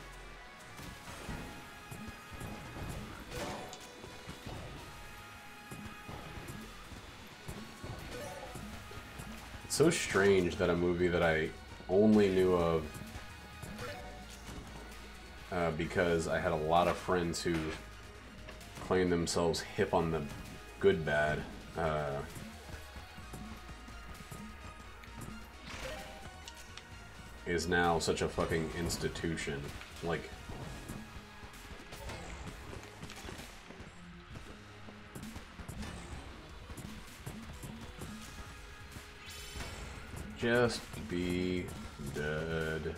It's so strange that a movie that I only knew of because I had a lot of friends who claim themselves hip on the good bad. Is now such a fucking institution. Like, just be dead.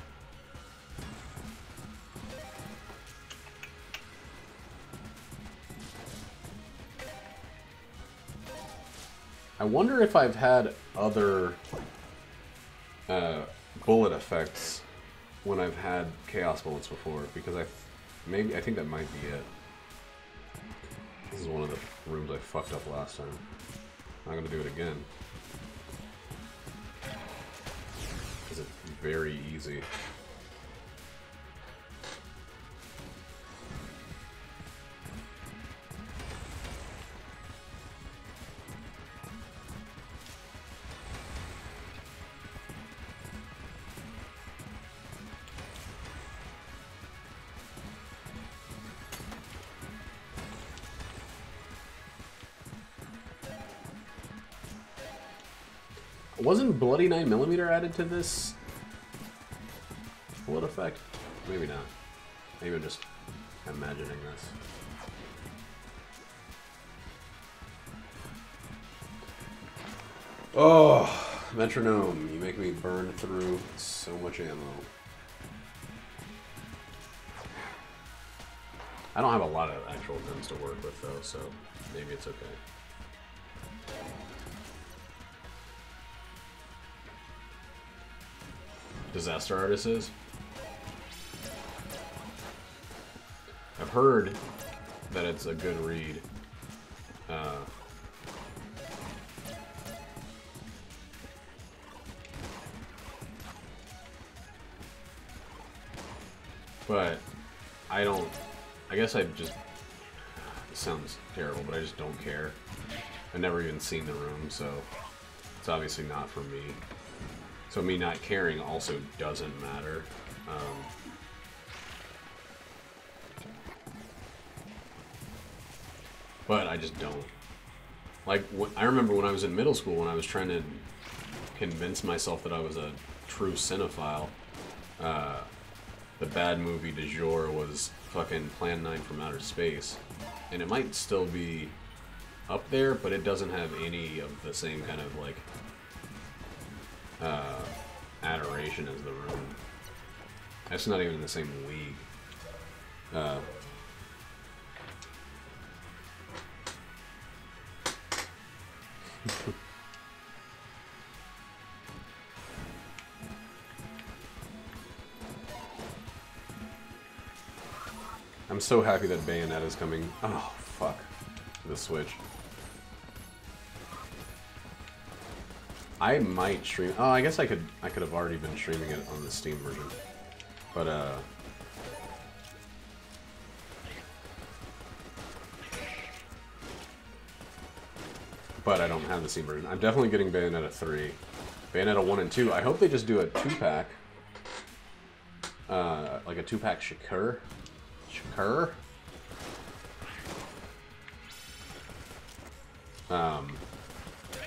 I wonder if I've had other bullet effects when I've had chaos bullets before, because I think that might be it. This is one of the rooms I fucked up last time. I'm not gonna do it again, because it's very easy. Wasn't Bloody 9mm added to this bullet effect? Maybe not. Maybe I'm just imagining this. Oh, metronome. You make me burn through so much ammo. I don't have a lot of actual guns to work with, though, so maybe it's okay. Disaster Artist is? I've heard that it's a good read. But I don't... I guess I just... This sounds terrible, but I just don't care. I've never even seen the room, so it's obviously not for me. So me not caring also doesn't matter. But I just don't. Like, I remember when I was in middle school, when I was trying to convince myself that I was a true cinephile, the bad movie du jour was fucking Plan 9 from Outer Space. And it might still be up there, but it doesn't have any of the same kind of, like, adoration as The Room. That's not even in the same league. I'm so happy that Bayonetta's coming. Oh, fuck. To the Switch. I might stream. Oh, I guess I could have already been streaming it on the Steam version. But I don't have the Steam version. I'm definitely getting Bayonetta 3. Bayonetta 1 and 2. I hope they just do a 2-pack. Like a 2-pack Shakur. Shakur?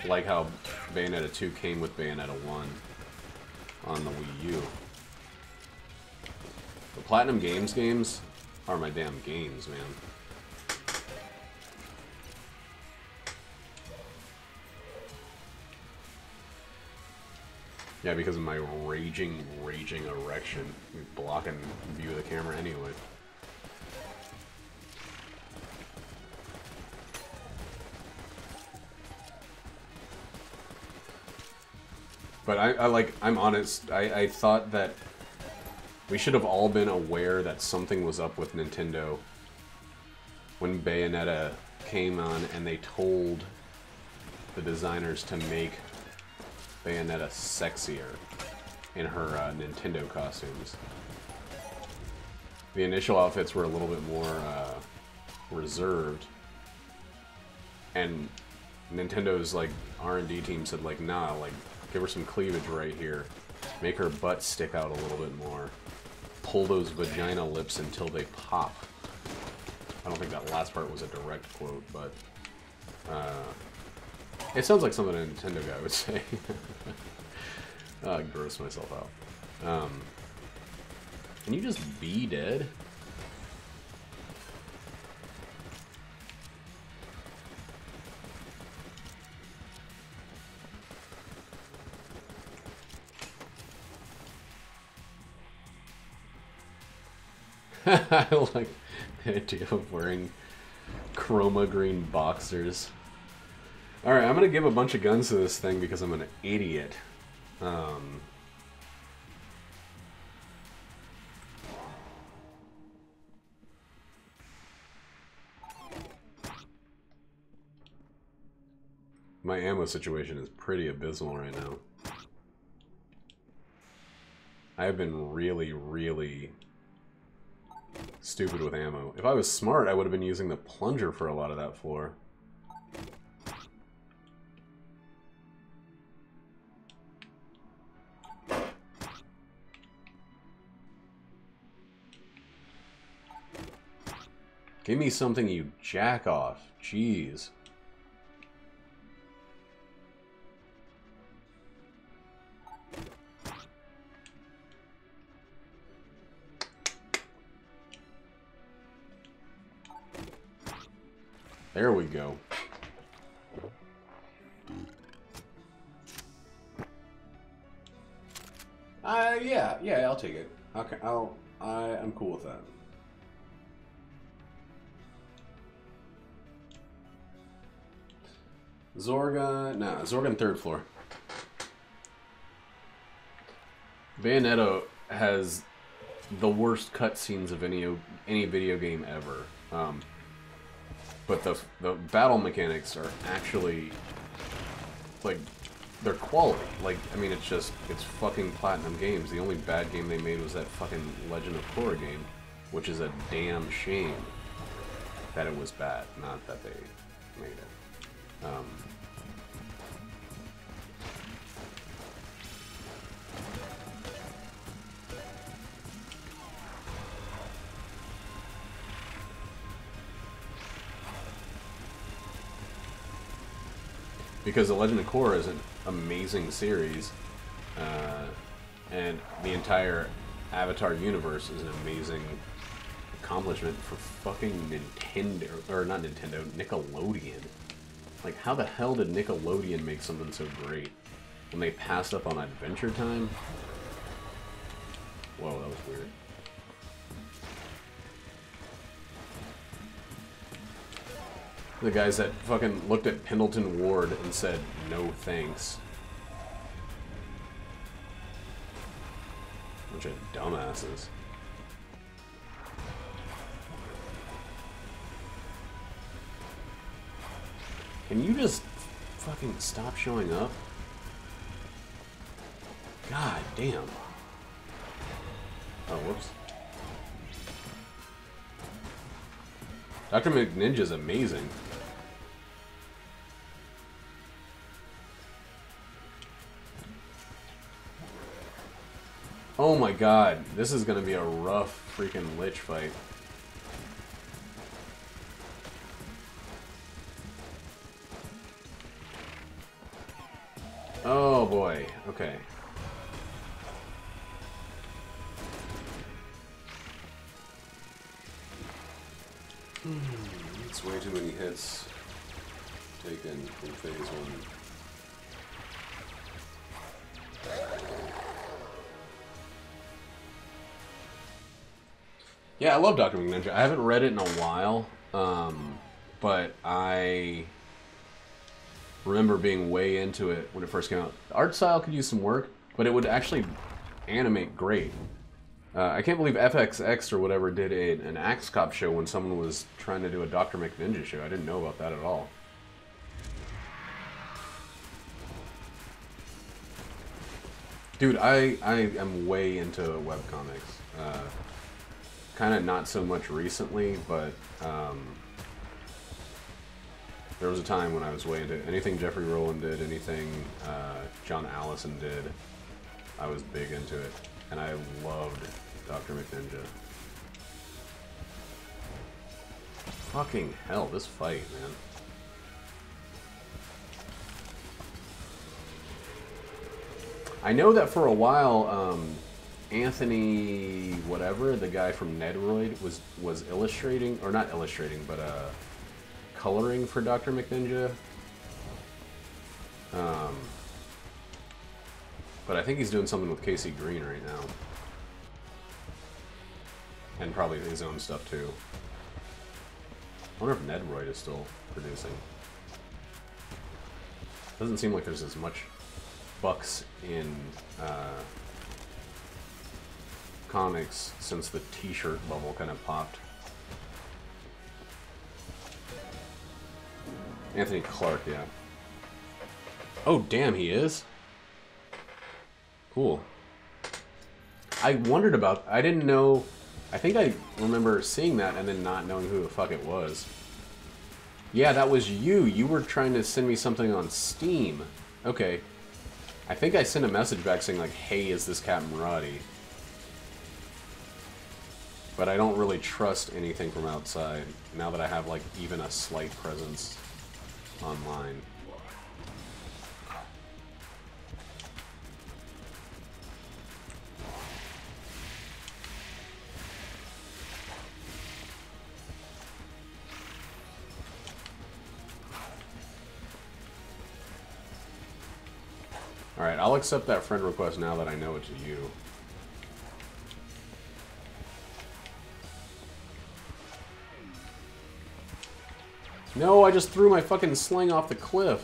Like how Bayonetta 2 came with Bayonetta 1 on the Wii U. The Platinum Games games are my damn games, man. Yeah, because of my raging erection. Blocking view of the camera anyway. But I'm honest, I thought that we should have all been aware that something was up with Nintendo when Bayonetta came on and they told the designers to make Bayonetta sexier in her Nintendo costumes. The initial outfits were a little bit more reserved, and Nintendo's like R&D team said like, nah, like give her some cleavage right here, make her butt stick out a little bit more, pull those vagina lips until they pop. I don't think that last part was a direct quote, but it sounds like something a Nintendo guy would say. Gross myself out. Can you just be dead? I like the idea of wearing chroma green boxers. Alright, I'm gonna give a bunch of guns to this thing because I'm an idiot. My ammo situation is pretty abysmal right now. I have been really stupid with ammo. If I was smart, I would have been using the plunger for a lot of that floor. Give me something, you jack off. Jeez. There we go. Yeah, I'll take it. Okay, I'm cool with that. Zorgon, nah, Zorgon 3rd floor. Bayonetta has the worst cutscenes of any video game ever. But the battle mechanics are actually, like, they're quality. Like, I mean, it's fucking Platinum Games. The only bad game they made was that fucking Legend of Korra game, which is a damn shame that it was bad, not that they made it. Because The Legend of Korra is an amazing series, and the entire Avatar universe is an amazing accomplishment for fucking Nintendo, or not Nintendo, Nickelodeon. Like, how the hell did Nickelodeon make something so great when they passed up on Adventure Time? Whoa, that was weird. The guys that fucking looked at Pendleton Ward and said, no thanks. Bunch of dumbasses. Can you just fucking stop showing up? God damn. Oh, whoops. Dr. McNinja's amazing. Oh my god, this is gonna be a rough freaking lich fight. Oh boy, okay. It's way too many hits taken in phase 1. Yeah, I love Dr. McNinja. I haven't read it in a while, but I remember being way into it when it first came out. The art style could use some work, but it would actually animate great. I can't believe FXX or whatever did an Axe Cop show when someone was trying to do a Dr. McNinja show. I didn't know about that at all. Dude, I am way into webcomics. Kind of not so much recently, but there was a time when I was way into anything Jeffrey Rowland did, anything John Allison did. I was big into it, and I loved Dr. McNinja. Fucking hell, this fight, man. I know that for a while, Anthony whatever, the guy from Nedroid, was illustrating, or not illustrating, but coloring for Dr. McNinja. But I think he's doing something with Casey Green right now. And probably his own stuff too. I wonder if Nedroid is still producing. Doesn't seem like there's as much bucks in comics since the t-shirt bubble kind of popped. Anthony Clark, yeah. Oh, damn, he is? Cool. I wondered about... I didn't know... I think I remember seeing that and then not knowing who the fuck it was. Yeah, that was you. You were trying to send me something on Steam. Okay. I think I sent a message back saying, like, hey, is this Captain Roddy? But I don't really trust anything from outside, now that I have, like, even a slight presence online. Alright, I'll accept that friend request now that I know it's you. No, I just threw my fucking sling off the cliff.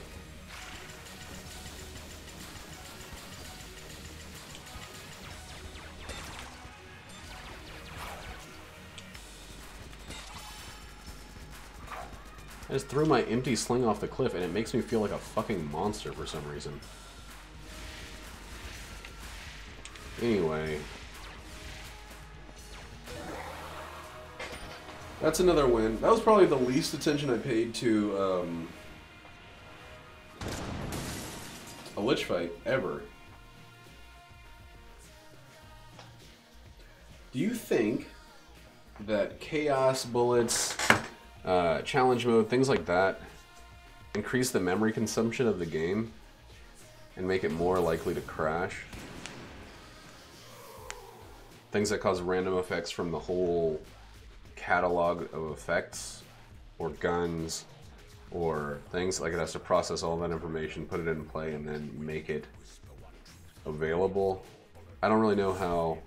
I just threw my empty sling off the cliff and it makes me feel like a fucking monster for some reason. Anyway. That's another win. That was probably the least attention I paid to a Lich fight ever. Do you think that chaos bullets, challenge mode, things like that, increase the memory consumption of the game and make it more likely to crash? things that cause random effects from the whole catalog of effects, or guns, or things. Like, it has to process all that information, put it in play, and then make it available. I don't really know how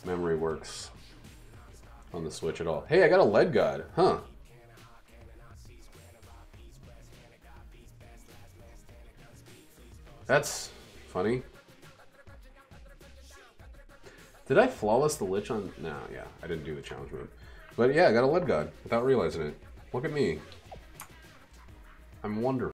memory works on the Switch at all. Hey, I got a lead god. Huh. That's funny. Did I flawless the Lich on... No, yeah, I didn't do the challenge mode. But yeah, I got a lead god without realizing it. Look at me. I'm wonderful.